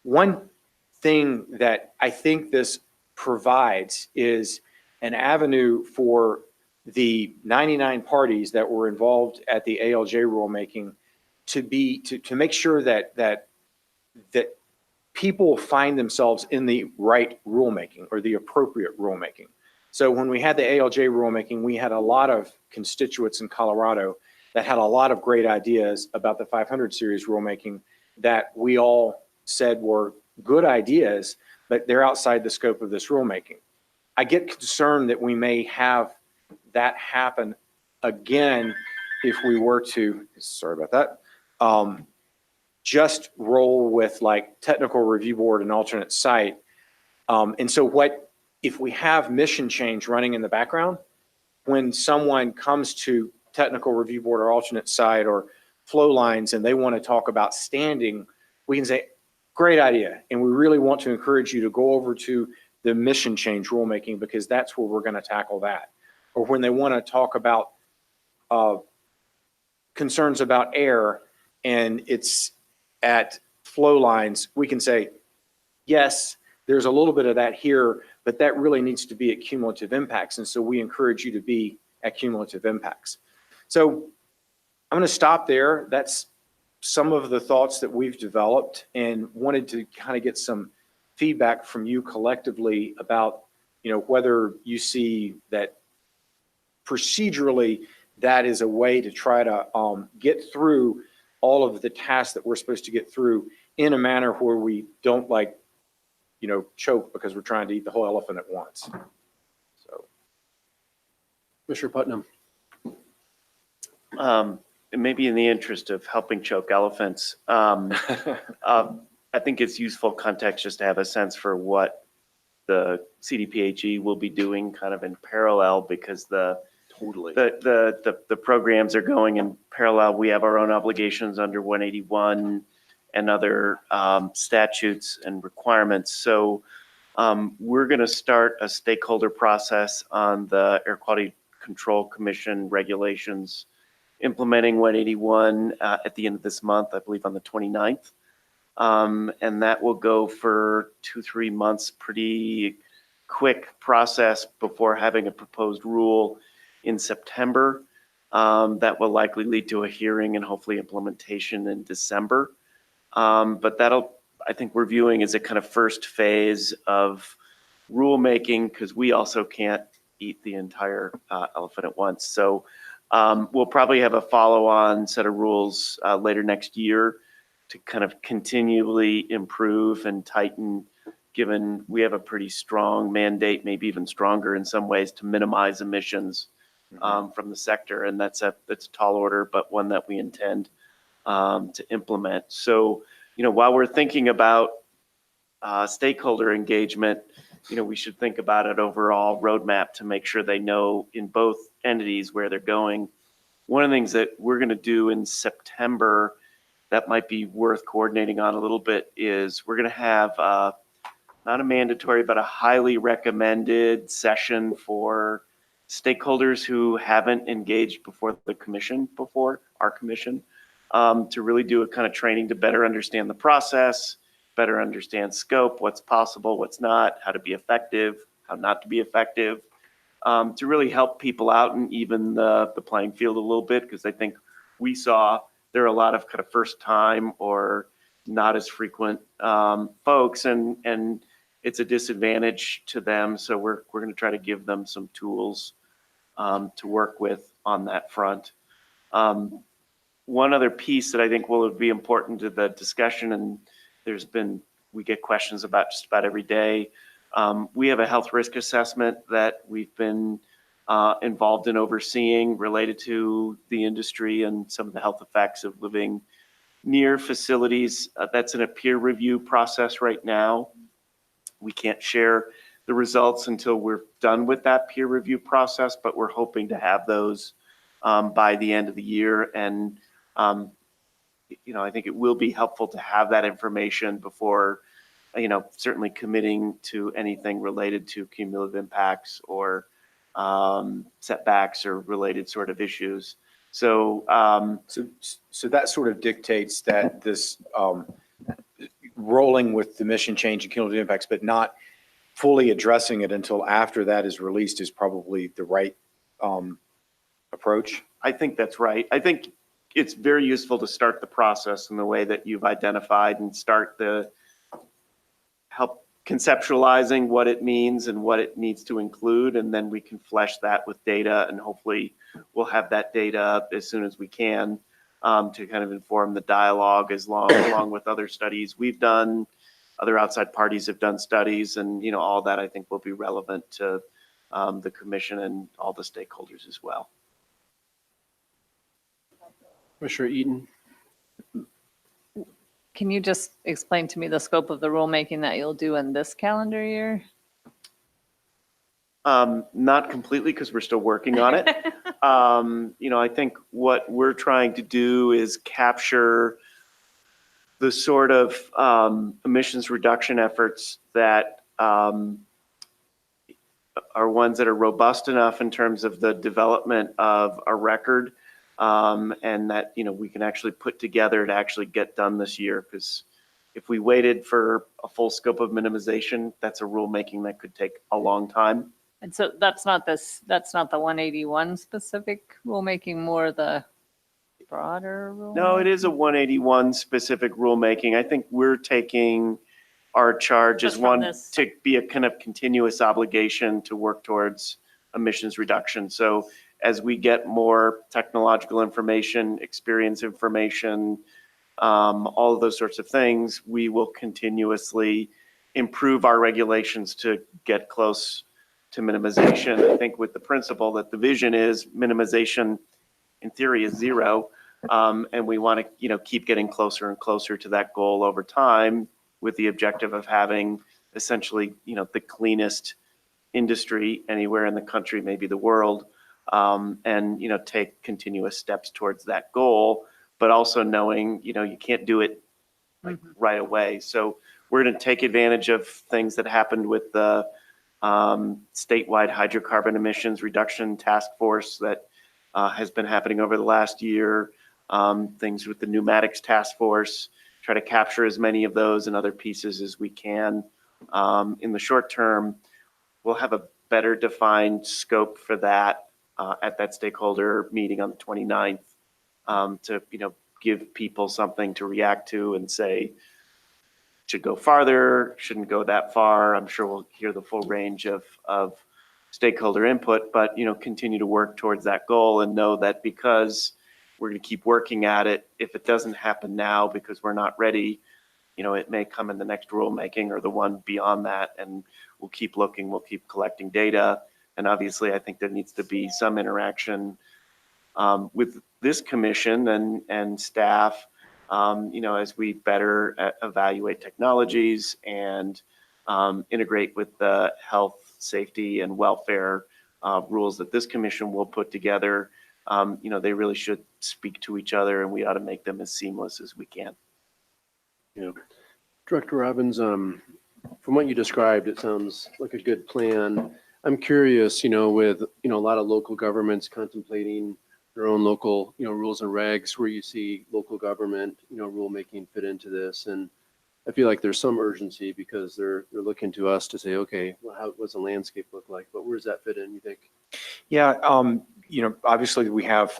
One thing that I think this provides is an avenue for the 99 parties that were involved at the ALJ rulemaking to make sure that people find themselves in the right rulemaking or the appropriate rulemaking. So when we had the ALJ rulemaking, we had a lot of constituents in Colorado that had a lot of great ideas about the 500 series rulemaking that we all said were good ideas, but they're outside the scope of this rulemaking. I get concerned that we may have that happen again if we were to, sorry about that, just roll with technical review board and alternate site. And so if we have mission change running in the background, when someone comes to technical review board or alternate site or flow lines and they want to talk about standing, we can say, great idea. And we really want to encourage you to go over to the mission change rulemaking, because that's where we're going to tackle that. Or when they want to talk about concerns about air and it's at flow lines, we can say, yes, there's a little bit of that here, but that really needs to be at cumulative impacts. And so we encourage you to be at cumulative impacts. So I'm going to stop there. That's some of the thoughts that we've developed, and wanted to kind of get some feedback from you collectively about, whether you see that procedurally that is a way to try to get through all of the tasks that we're supposed to get through in a manner where we don't choke because we're trying to eat the whole elephant at once. So, Mr. Putnam. Maybe in the interest of helping choke elephants, I think it's useful context just to have a sense for what the CDPHE will be doing kind of in parallel, because the programs are going in parallel. We have our own obligations under 181 and other statutes and requirements. So we're going to start a stakeholder process on the Air Quality Control Commission regulations implementing 181 at the end of this month, I believe on the 29th. And that will go for 2-3 months, pretty quick process before having a proposed rule in September. That will likely lead to a hearing and hopefully implementation in December. But that'll, I think we're viewing as a kind of first phase of rulemaking, because we also can't eat the entire elephant at once. So we'll probably have a follow-on set of rules later next year to kind of continually improve and tighten, given we have a pretty strong mandate, maybe even stronger in some ways, to minimize emissions from the sector. And that's a tall order, but one that we intend to implement. So while we're thinking about stakeholder engagement, we should think about an overall roadmap to make sure they know in both entities where they're going. One of the things that we're going to do in September that might be worth coordinating on a little bit is we're going to have not a mandatory, but a highly recommended session for stakeholders who haven't engaged before the commission, before our commission, to really do a kind of training to better understand the process, better understand scope, what's possible, what's not, how to be effective, how not to be effective, to really help people out and even the playing field a little bit, because I think we saw there are a lot of kind of first time or not as frequent folks, and it's a disadvantage to them. So we're going to try to give them some tools to work with on that front. One other piece that I think will be important to the discussion, and we get questions about just about every day. We have a health risk assessment that we've been involved in overseeing related to the industry and some of the health effects of living near facilities. That's in a peer review process right now. We can't share the results until we're done with that peer review process, but we're hoping to have those by the end of the year. And, I think it will be helpful to have that information before, certainly committing to anything related to cumulative impacts or setbacks or related sort of issues. So that sort of dictates that this rolling with the mission change and cumulative impacts, but not fully addressing it until after that is released is probably the right approach. I think that's right. I think it's very useful to start the process in the way that you've identified and start the help conceptualizing what it means and what it needs to include. And then we can flesh that with data, and hopefully we'll have that data as soon as we can to kind of inform the dialogue along with other studies we've done. Other outside parties have done studies, and all that I think will be relevant to the commission and all the stakeholders as well. Commissioner Eaton. Can you just explain to me the scope of the rulemaking that you'll do in this calendar year? Not completely, because we're still working on it. I think what we're trying to do is capture the sort of emissions reduction efforts that are ones that are robust enough in terms of the development of a record, and that we can actually put together to actually get done this year. Because if we waited for a full scope of minimization, that's a rulemaking that could take a long time. And so that's not the 181 specific rulemaking, more the broader rule? No, it is a 181 specific rulemaking. I think we're taking our charge as Just from one this. to be a kind of continuous obligation to work towards emissions reduction. So as we get more technological information, experience information, all of those sorts of things, we will continuously improve our regulations to get close to minimization. I think with the principle that the vision is minimization in theory is zero. And we want to, keep getting closer and closer to that goal over time, with the objective of having essentially, the cleanest industry anywhere in the country, maybe the world, and, take continuous steps towards that goal, but also knowing, you can't do it right away. So we're going to take advantage of things that happened with the statewide hydrocarbon emissions reduction task force that has been happening over the last year, things with the pneumatics task force, try to capture as many of those and other pieces as we can. In the short term, we'll have a better defined scope for that at that stakeholder meeting on the 29th to, give people something to react to and say, should go farther, shouldn't go that far. I'm sure we'll hear the full range of stakeholder input, but, continue to work towards that goal and know that because we're going to keep working at it, if it doesn't happen now because we're not ready, it may come in the next rulemaking or the one beyond that, and we'll keep looking, we'll keep collecting data. And obviously, I think there needs to be some interaction with this commission and staff as we better evaluate technologies and integrate with the health, safety, and welfare rules that this commission will put together. They really should speak to each other, and we ought to make them as seamless as we can. Yeah. Director Robbins, from what you described, it sounds like a good plan. I'm curious, with, a lot of local governments contemplating their own local, rules and regs, where you see local government, rulemaking fit into this. And I feel like there's some urgency because they're looking to us to say, okay, well, what's the landscape look like? But where does that fit in, you think? Yeah, obviously we have,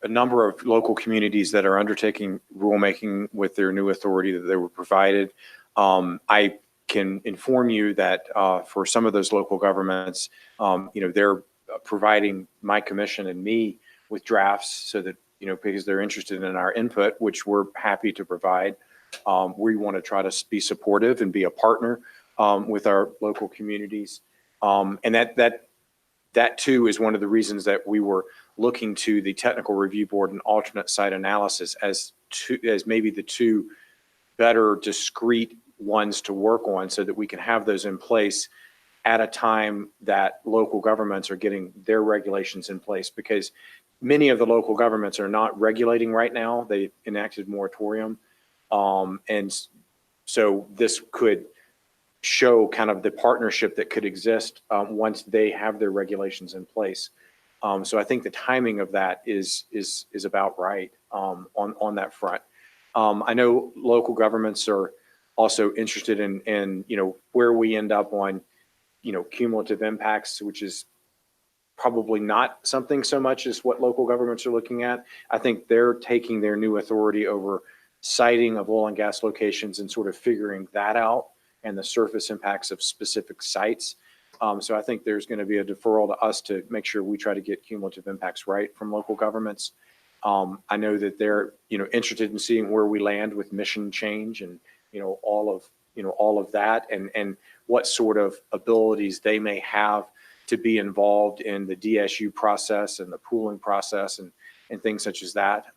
a number of local communities that are undertaking rulemaking with their new authority that they were provided. I can inform you that for some of those local governments, they're providing my commission and me with drafts so that, because they're interested in our input, which we're happy to provide. We want to try to be supportive and be a partner with our local communities. And that too is one of the reasons that we were looking to the Technical Review Board and alternate site analysis as maybe the two better discrete ones to work on, so that we can have those in place at a time that local governments are getting their regulations in place, because many of the local governments are not regulating right now. They enacted moratorium. And so this could show kind of the partnership that could exist once they have their regulations in place. So I think the timing of that is about right on that front. I know local governments are also interested in where we end up on cumulative impacts, which is probably not something so much as what local governments are looking at. I think they're taking their new authority over siting of oil and gas locations and sort of figuring that out and the surface impacts of specific sites. So I think there's going to be a deferral to us to make sure we try to get cumulative impacts right from local governments. I know that they're interested in seeing where we land with mission change and all of that, and what sort of abilities they may have to be involved in the DSU process and the pooling process and things such as that,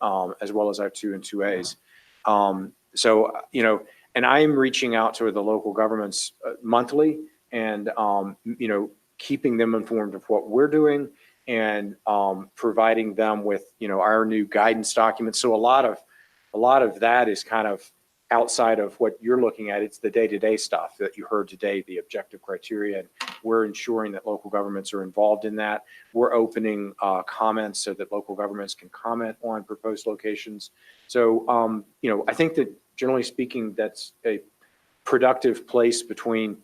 as well as our 2 and 2As. So, and I am reaching out to the local governments monthly and, keeping them informed of what we're doing and providing them with, our new guidance documents. So a lot of that is kind of outside of what you're looking at. It's the day-to-day stuff that you heard today, the objective criteria. And we're ensuring that local governments are involved in that. We're opening comments so that local governments can comment on proposed locations. So, I think that generally speaking, that's a productive place between,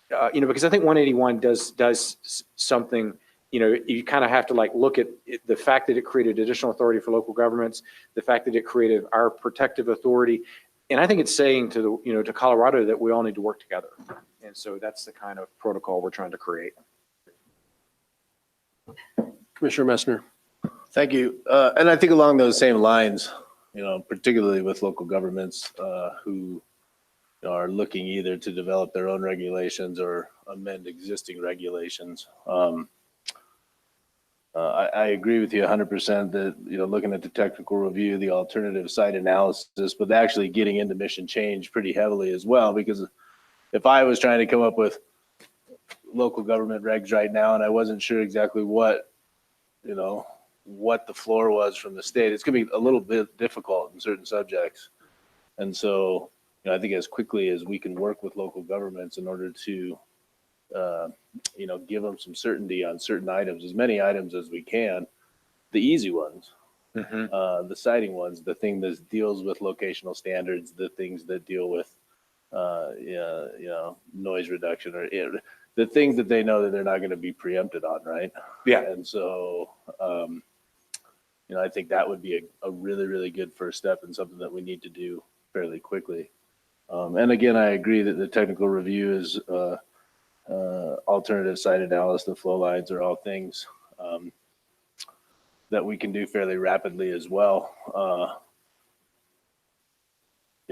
because I think 181 does something, you kind of have to look at the fact that it created additional authority for local governments, the fact that it created our protective authority. And I think it's saying to to Colorado that we all need to work together. And so that's the kind of protocol we're trying to create. Commissioner Messner. Thank you. And I think along those same lines, particularly with local governments who are looking either to develop their own regulations or amend existing regulations. I agree with you 100% that, looking at the technical review, the alternative site analysis, but actually getting into mission change pretty heavily as well, because if I was trying to come up with local government regs right now and I wasn't sure exactly what the floor was from the state, it's going to be a little bit difficult in certain subjects. And so, I think as quickly as we can work with local governments in order to give them some certainty on certain items, as many items as we can, the easy ones, the siting ones, the thing that deals with locational standards, the things that deal with, noise reduction, or the things that they know that they're not going to be preempted on, right? Yeah. And so, I think that would be a really, really good first step and something that we need to do fairly quickly. And again, I agree that the technical review is alternative site analysis, the flow lines are all things that we can do fairly rapidly as well.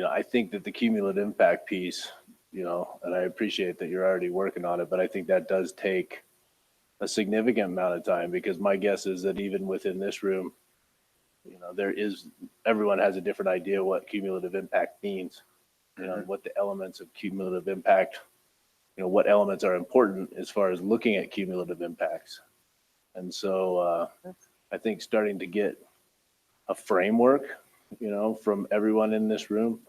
I think that the cumulative impact piece, and I appreciate that you're already working on it, but I think that does take a significant amount of time, because my guess is that even within this room, everyone has a different idea what cumulative impact means. What the elements of cumulative impact, what elements are important as far as looking at cumulative impacts. And so I think starting to get a framework, from everyone in this room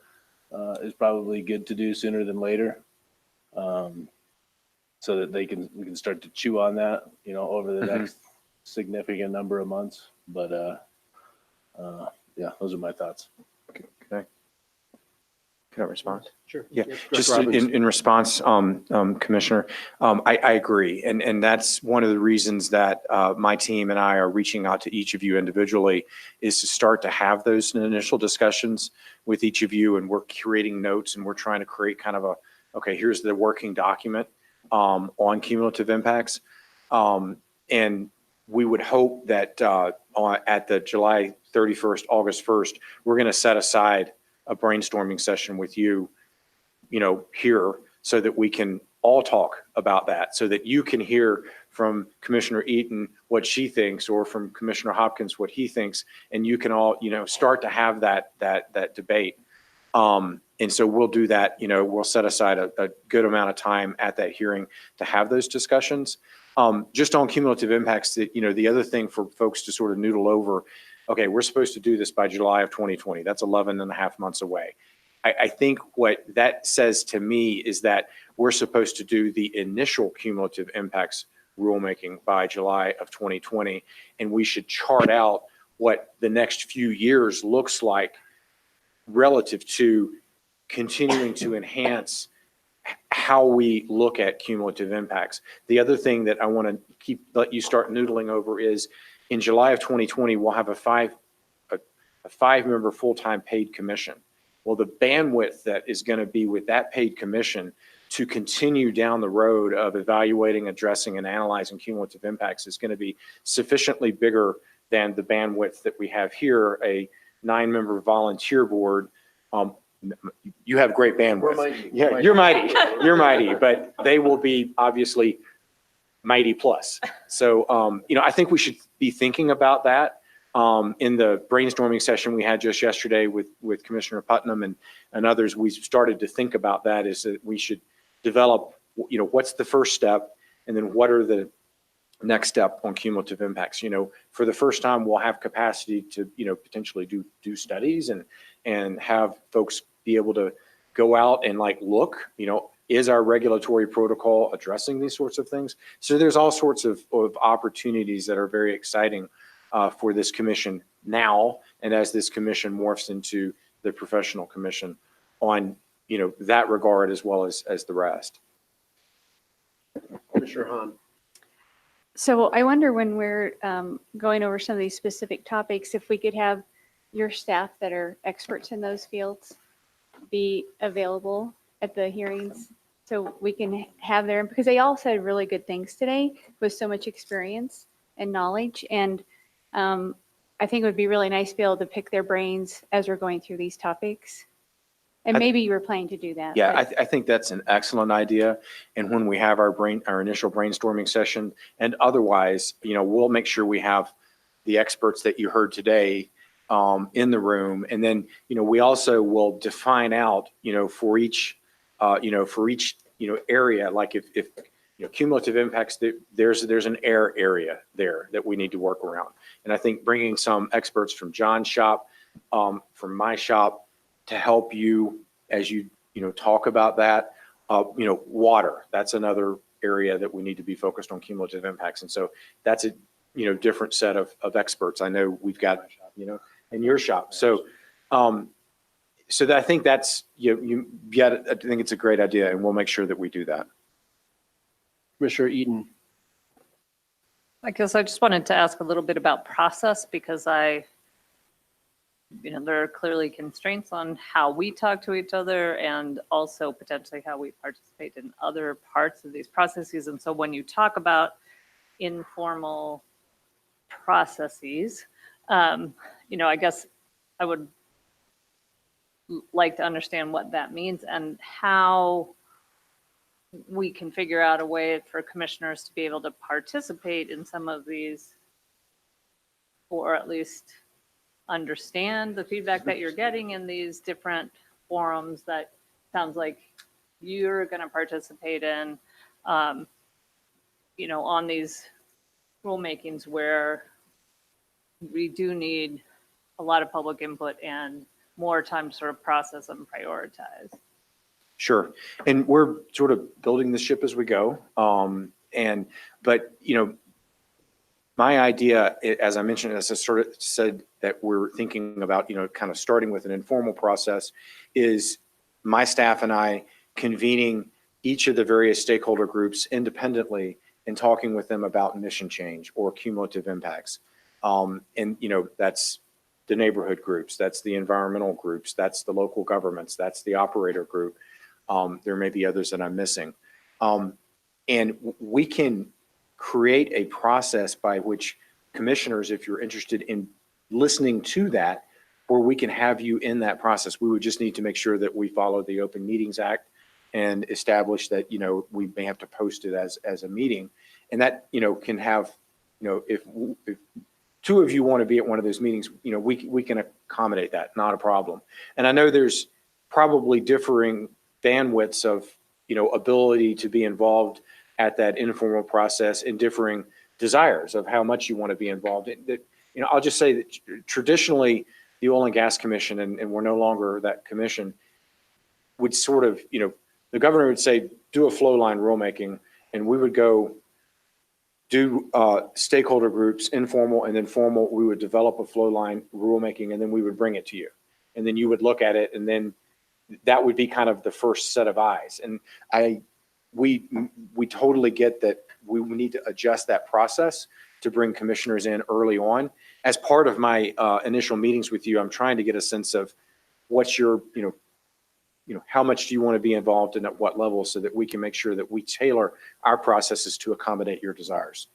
is probably good to do sooner than later. So that we can start to chew on that, over the next significant number of months. But yeah, those are my thoughts. Can I respond? Sure. Yeah, Yep. just Director Robbins. in response, Commissioner, I agree. And that's one of the reasons that my team and I are reaching out to each of you individually is to start to have those initial discussions with each of you. And we're creating notes and we're trying to create kind of okay, here's the working document on cumulative impacts. And we would hope that at the July 31st, August 1st, we're going to set aside a brainstorming session with you, here, so that we can all talk about that, so that you can hear from Commissioner Eaton what she thinks, or from Commissioner Hopkins what he thinks, and you can all, start to have that debate. And so we'll do that. We'll set aside a good amount of time at that hearing to have those discussions. Just on cumulative impacts, the other thing for folks to sort of noodle over. Okay, we're supposed to do this by July of 2020. That's 11 and a half months away. I think what that says to me is that we're supposed to do the initial cumulative impacts rulemaking by July of 2020, and we should chart out what the next few years looks like relative to continuing to enhance how we look at cumulative impacts. The other thing that I want to let you start noodling over is, in July of 2020, we'll have a five-member full-time paid commission. Well, the bandwidth that is going to be with that paid commission to continue down the road of evaluating, addressing, and analyzing cumulative impacts is going to be sufficiently bigger than the bandwidth that we have here, a 9-member volunteer board. You have great bandwidth. We're mighty. Yeah, you're mighty. You're mighty, but they will be obviously mighty plus. So, I think we should be thinking about that. In the brainstorming session we had just yesterday with Commissioner Putnam and others, we started to think about that, is that we should develop, what's the first step, and then what are the next step on cumulative impacts. For the first time, we'll have capacity to, potentially do studies and have folks be able to go out and look, is our regulatory protocol addressing these sorts of things? So there's all sorts of opportunities that are very exciting for this commission now, and as this commission morphs into the professional commission on, that regard as well as the rest. Commissioner Hahn. So I wonder, when we're going over some of these specific topics, if we could have your staff that are experts in those fields be available at the hearings, so we can have their, because they all said really good things today with so much experience and knowledge. And I think it would be really nice to be able to pick their brains as we're going through these topics. And maybe you were planning to do that. Yeah, but- I think that's an excellent idea. And when we have our initial brainstorming session and otherwise, we'll make sure we have the experts that you heard today in the room. And then, we also will define out, for each area, like if cumulative impacts, there's an air area there that we need to work around. And I think bringing some experts from John's shop, from my shop, to help you as you talk about that. Water, that's another area that we need to be focused on cumulative impacts. And so that's a different set of experts. I know we've got in your shop. So that I think that's I think it's a great idea, and we'll make sure that we do that. Commissioner Eaton. I guess I just wanted to ask a little bit about process, because there are clearly constraints on how we talk to each other and also potentially how we participate in other parts of these processes. And so when you talk about informal processes, I guess I would like to understand what that means and how we can figure out a way for commissioners to be able to participate in some of these, or at least understand the feedback that you're getting in these different forums that sounds like you're going to participate in, on these rulemakings where we do need a lot of public input and more time to sort of process and prioritize. Sure. And we're sort of building the ship as we go. But my idea, as I mentioned, as I sort of said, that we're thinking about, kind of starting with an informal process, is my staff and I convening each of the various stakeholder groups independently and talking with them about mission change or cumulative impacts. That's the neighborhood groups, that's the environmental groups, that's the local governments, that's the operator group. There may be others that I'm missing. And we can create a process by which commissioners, if you're interested in listening to that, where we can have you in that process. We would just need to make sure that we follow the Open Meetings Act and establish that, we may have to post it as a meeting. And that, can have, if two of you want to be at one of those meetings, we can accommodate that, not a problem. And I know there's probably differing bandwidths of, ability to be involved at that informal process and differing desires of how much you want to be involved in. I'll just say that traditionally, the Oil and Gas Commission, and we're no longer that commission, would sort of, the governor would say, do a flow line rulemaking, and we would go do stakeholder groups, informal and then formal. We would develop a flow line rulemaking, and then we would bring it to you. And then you would look at it, and then that would be kind of the first set of eyes. And we totally get that we need to adjust that process to bring commissioners in early on. As part of my initial meetings with you, I'm trying to get a sense of what's your, how much do you want to be involved and at what level, so that we can make sure that we tailor our processes to accommodate your desires.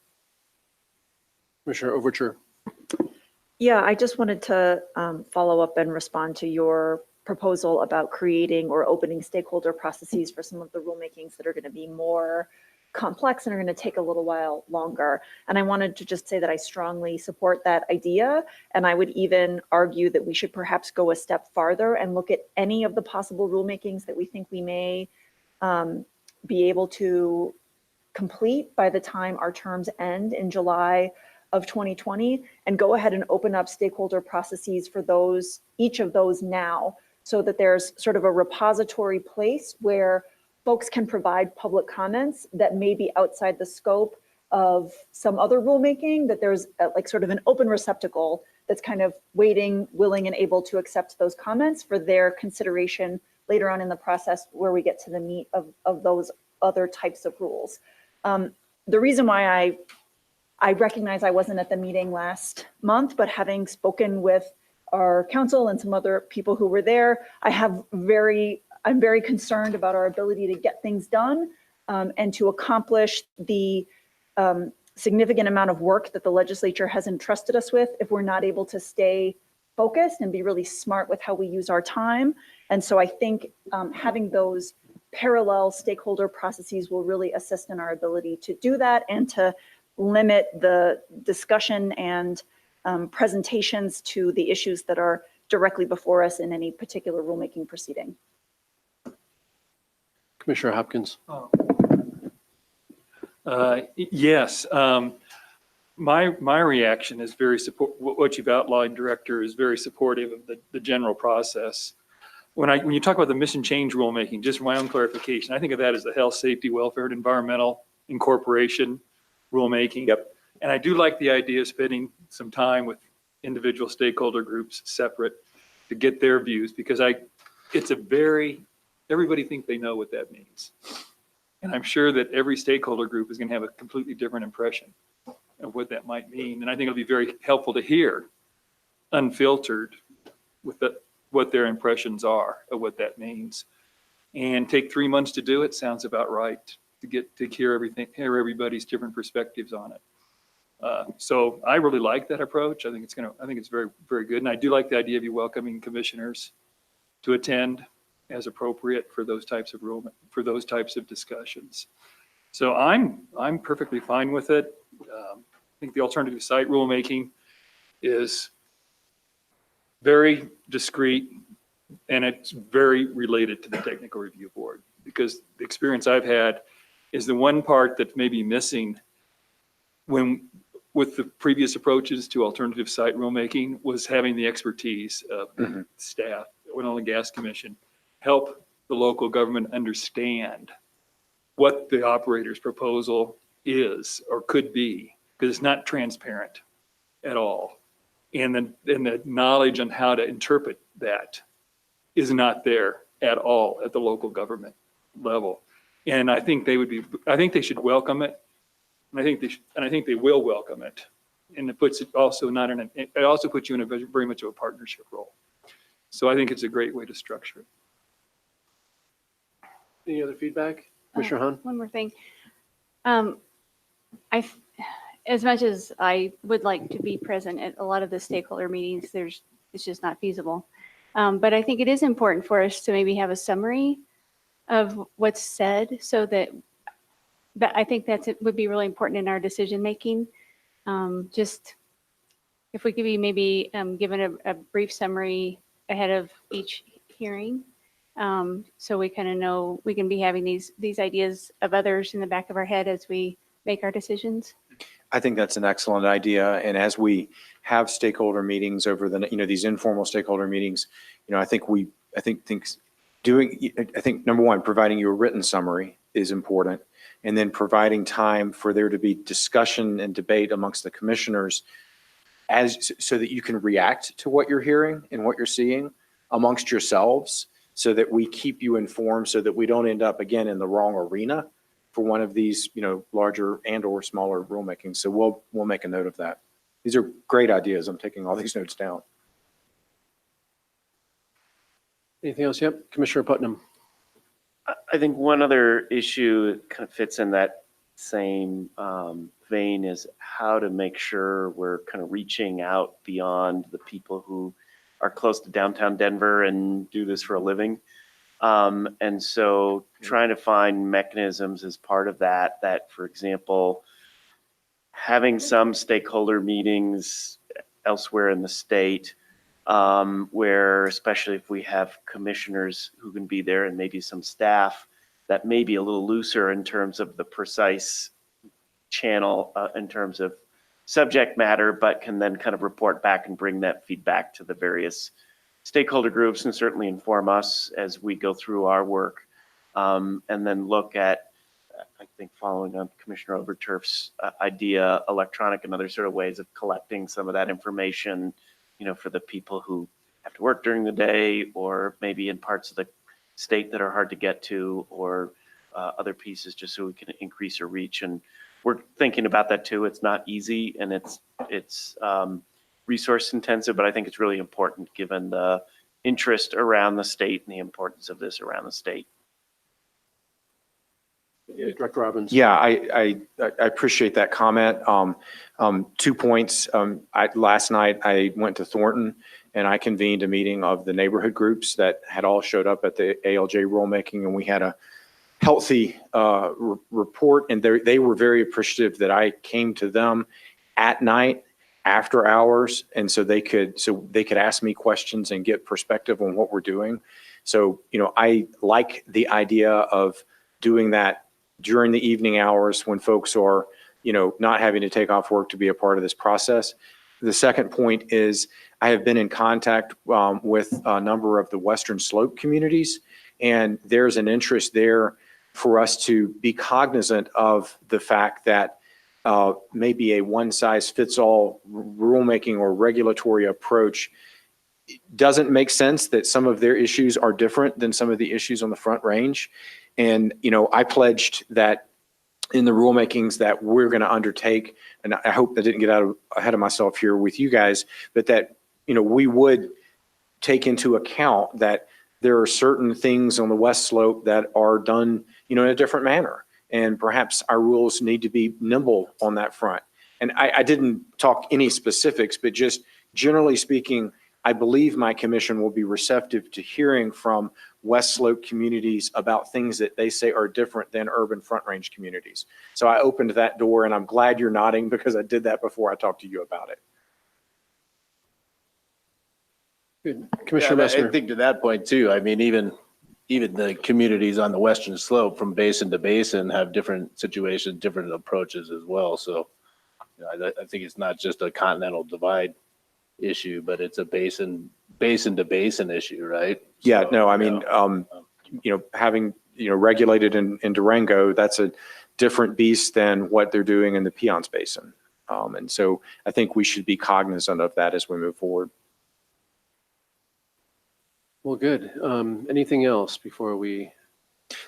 Commissioner Overture. Yeah, I just wanted to follow up and respond to your proposal about creating or opening stakeholder processes for some of the rulemakings that are going to be more complex and are going to take a little while longer. And I wanted to just say that I strongly support that idea. And I would even argue that we should perhaps go a step farther and look at any of the possible rulemakings that we think we may be able to complete by the time our terms end in July of 2020, and go ahead and open up stakeholder processes for each of those now, so that there's sort of a repository place where folks can provide public comments that may be outside the scope of some other rulemaking, that there's like sort of an open receptacle that's kind of waiting, willing, and able to accept those comments for their consideration later on in the process, where we get to the meat of those other types of rules. The reason why I recognize I wasn't at the meeting last month, but having spoken with our council and some other people who were there, I'm very concerned about our ability to get things done and to accomplish the significant amount of work that the legislature has entrusted us with if we're not able to stay focused and be really smart with how we use our time. And so I think having those parallel stakeholder processes will really assist in our ability to do that and to limit the discussion and presentations to the issues that are directly before us in any particular rulemaking proceeding. Commissioner Hopkins. Yes. My reaction is very what you've outlined, Director, is very supportive of the general process. When you talk about the mission change rulemaking, just for my own clarification, I think of that as the health, safety, welfare, and environmental incorporation rulemaking. Yep. And I do like the idea of spending some time with individual stakeholder groups separate to get their views, because everybody thinks they know what that means. And I'm sure that every stakeholder group is going to have a completely different impression of what that might mean. And I think it'll be very helpful to hear, unfiltered, with what their impressions are of what that means. And take 3 months to do it sounds about right, to hear everybody's different perspectives on it. So I really like that approach. I think it's very, very good. And I do like the idea of you welcoming commissioners to attend as appropriate for those types of discussions. So I'm perfectly fine with it. I think the alternative site rulemaking is very discreet, and it's very related to the technical review board, because the experience I've had is the one part that may be missing with the previous approaches to alternative site rulemaking was having the expertise of the staff, Oil and Gas Commission, help the local government understand what the operator's proposal is or could be, because it's not transparent at all. And the knowledge on how to interpret that is not there at all at the local government level. And I think they should welcome it. And I think they will welcome it. And it puts it also it also puts you in a very much of a partnership role. So I think it's a great way to structure it. Any other feedback? Commissioner Hahn? One more thing. As much as I would like to be present at a lot of the stakeholder meetings, it's just not feasible. But I think it is important for us to maybe have a summary of what's said, so that I think would be really important in our decision making. Just if we could be maybe given a brief summary ahead of each hearing, so we kind of know we can be having these ideas of others in the back of our head as we make our decisions. I think that's an excellent idea. And as we have stakeholder meetings over these informal stakeholder meetings, I think number one, providing you a written summary is important. And then providing time for there to be discussion and debate amongst the commissioners so that you can react to what you're hearing and what you're seeing amongst yourselves, so that we keep you informed, so that we don't end up again in the wrong arena for one of these, larger and or smaller rulemakings. So we'll make a note of that. These are great ideas. I'm taking all these notes down. Anything else? Yep. Commissioner Putnam. I think one other issue that kind of fits in that same vein is how to make sure we're kind of reaching out beyond the people who are close to downtown Denver and do this for a living. And so trying to find mechanisms as part of that, for example, having some stakeholder meetings elsewhere in the state, where especially if we have commissioners who can be there and maybe some staff that may be a little looser in terms of the precise channel in terms of subject matter, but can then kind of report back and bring that feedback to the various stakeholder groups and certainly inform us as we go through our work. And then look at, I think following on Commissioner Overturf's idea, electronic and other sort of ways of collecting some of that information, for the people who have to work during the day, or maybe in parts of the state that are hard to get to, or other pieces, just so we can increase our reach. And we're thinking about that too. It's not easy, and it's resource intensive, but I think it's really important given the interest around the state and the importance of this around the state. Yeah, Director Robbins. Yeah, I appreciate that comment. 2 points. Last night I went to Thornton and I convened a meeting of the neighborhood groups that had all showed up at the ALJ rulemaking, and we had a healthy report, and they were very appreciative that I came to them at night after hours, and so they could ask me questions and get perspective on what we're doing. So, I like the idea of doing that during the evening hours when folks are, not having to take off work to be a part of this process. The second point is I have been in contact with a number of the Western Slope communities, and there's an interest there for us to be cognizant of the fact that maybe a one-size-fits-all rulemaking or regulatory approach doesn't make sense, that some of their issues are different than some of the issues on the Front Range. And, I pledged that in the rulemakings that we're going to undertake, and I hope I didn't get ahead of myself here with you guys, but that, we would take into account that there are certain things on the West Slope that are done, in a different manner. And perhaps our rules need to be nimble on that front. And I didn't talk any specifics, but just generally speaking, I believe my commission will be receptive to hearing from West Slope communities about things that they say are different than urban Front Range communities. So I opened that door, and I'm glad you're nodding, because I did that before I talked to you about it. Good. Commissioner I Messmer. think to that point too, I mean, even the communities on the western slope from basin to basin have different situations, different approaches as well. So I think it's not just a continental divide issue, but it's a basin to basin issue, right? Yeah, So, no, I mean, having, regulated in Durango, that's a different beast than what they're doing in the Piceance Basin. And so I think we should be cognizant of that as we move forward. Well, good. Anything else before we?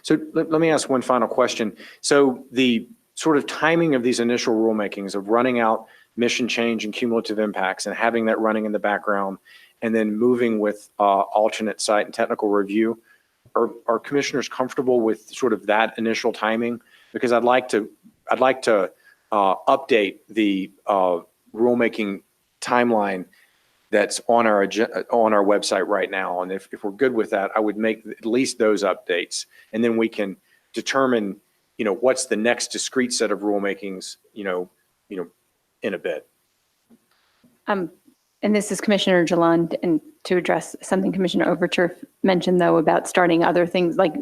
So let me ask one final question. So the sort of timing of these initial rulemakings of running out mission change and cumulative impacts and having that running in the background and then moving with alternate site and technical review, are commissioners comfortable with sort of that initial timing? Because I'd like to update the rulemaking timeline that's on our website right now. And if we're good with that, I would make at least those updates. And then we can determine, what's the next discrete set of rulemakings, in a bit. And this is Commissioner Jalond, and to address something Commissioner Overture mentioned, though, about starting other things, like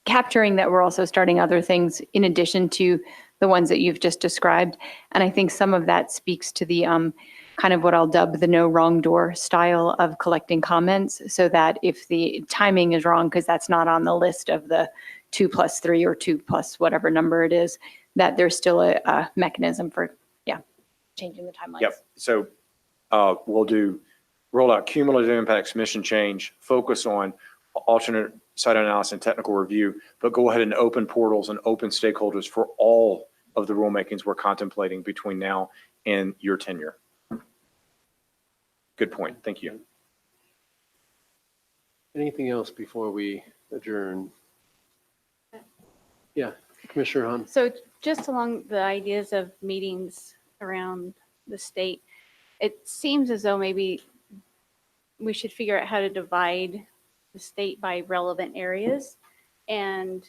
capturing that we're also starting other things in addition to the ones that you've just described. And I think some of that speaks to the kind of what I'll dub the no wrong door style of collecting comments, so that if the timing is wrong, because that's not on the list of the 2+3 or 2+ whatever number it is, that there's still a mechanism for, changing the timelines. Yep. So we'll roll out cumulative impacts, mission change, focus on alternate site analysis and technical review, but go ahead and open portals and open stakeholders for all of the rulemakings we're contemplating between now and your tenure. Good point. Thank you. Anything else before we adjourn? Yeah, Commissioner Hahn. So just along the ideas of meetings around the state, it seems as though maybe we should figure out how to divide the state by relevant areas and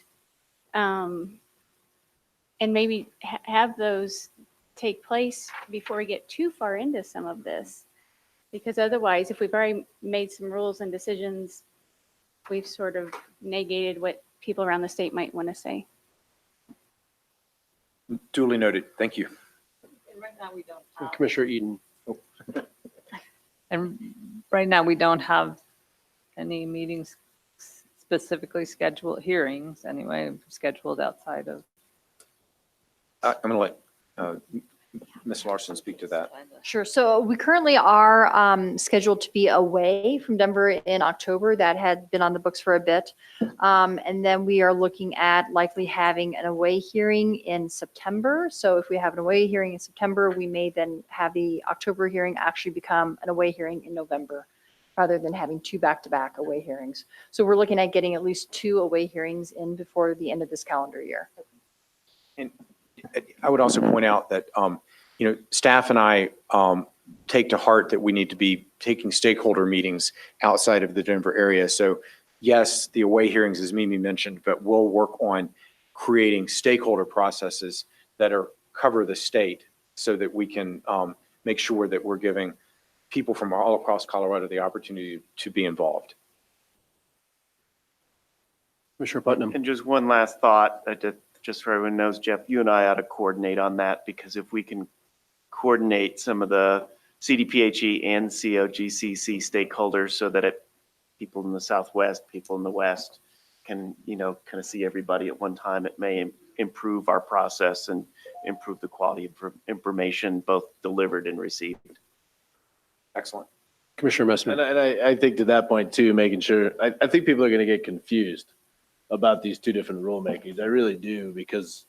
maybe have those take place before we get too far into some of this. Because otherwise, if we've already made some rules and decisions, we've sort of negated what people around the state might want to say. Duly noted. Thank you. And right now we don't And Commissioner Eden. have any meetings specifically scheduled, hearings anyway, scheduled outside of. I'm going to let Ms. Larson speak to that. Sure. So we currently are scheduled to be away from Denver in October. That had been on the books for a bit. And then we are looking at likely having an away hearing in September. So if we have an away hearing in September, we may then have the October hearing actually become an away hearing in November, rather than having two back-to-back away hearings. So we're looking at getting at least 2 away hearings in before the end of this calendar year. And I would also point out that, staff and I take to heart that we need to be taking stakeholder meetings outside of the Denver area. So yes, the away hearings, as Mimi mentioned, but we'll work on creating stakeholder processes that cover the state so that we can make sure that we're giving people from all across Colorado the opportunity to be involved. Commissioner Putnam. And just one last thought, just so everyone knows, Jeff, you and I ought to coordinate on that, because if we can coordinate some of the CDPHE and COGCC stakeholders so that people in the Southwest, people in the West can, kind of see everybody at one time, it may improve our process and improve the quality of information, both delivered and received. Excellent. Commissioner Messmer. And I think to that point too, making sure, I think people are going to get confused about these two different rulemakings. I really do, because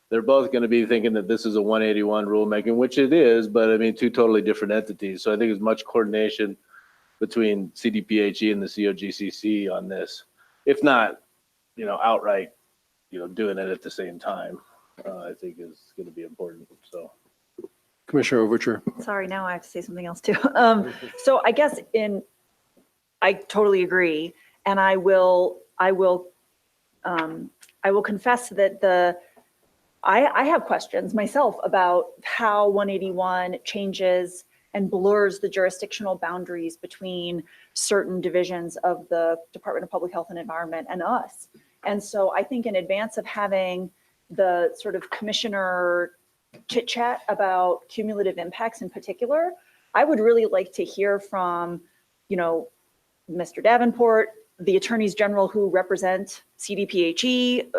they're both going to be thinking that this is a 181 rulemaking, which it is, but I mean, 2 totally different entities. So I think there's much coordination between CDPHE and the COGCC on this, if not, outright, doing it at the same time, I think is going to be important. So. Commissioner Overture. Sorry, now I have to say something else too. So I guess I totally agree. And I will confess that I have questions myself about how 181 changes and blurs the jurisdictional boundaries between certain divisions of the Department of Public Health and Environment and us. And so I think in advance of having the sort of commissioner chit chat about cumulative impacts in particular, I would really like to hear from, Mr. Davenport, the attorneys general who represent CDPHE,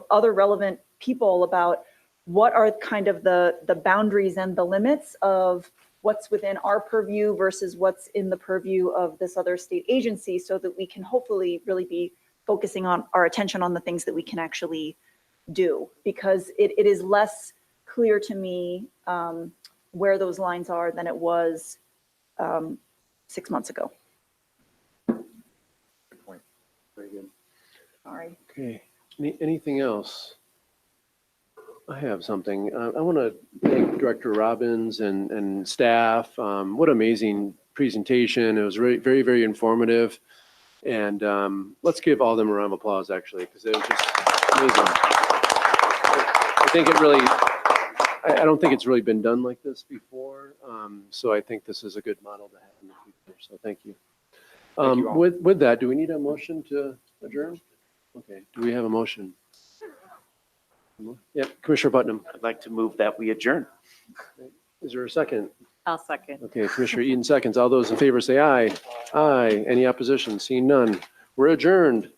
other relevant people about what are kind of the boundaries and the limits of what's within our purview versus what's in the purview of this other state agency, so that we can hopefully really be focusing on our attention on the things that we can actually do, because it is less clear to me where those lines are than it was 6 months ago. Very good. Sorry. Okay. Anything else? I have something. I want to thank Director Robbins and staff. What amazing presentation. It was very, very, very informative. And let's give all of them a round of applause, actually, because it was just amazing. I think it really, I don't think it's really been done like this before. So I think this is a good model to have in the future. So thank you. Thank you all. With that, do we need a motion to adjourn? Okay, do we have a motion? Yep, Commissioner Putnam. I'd like to move that we adjourn. Is there a second? I'll second. Okay, Commissioner Eden seconds. All those in favor say aye. Aye. Any opposition? Seeing none. We're adjourned.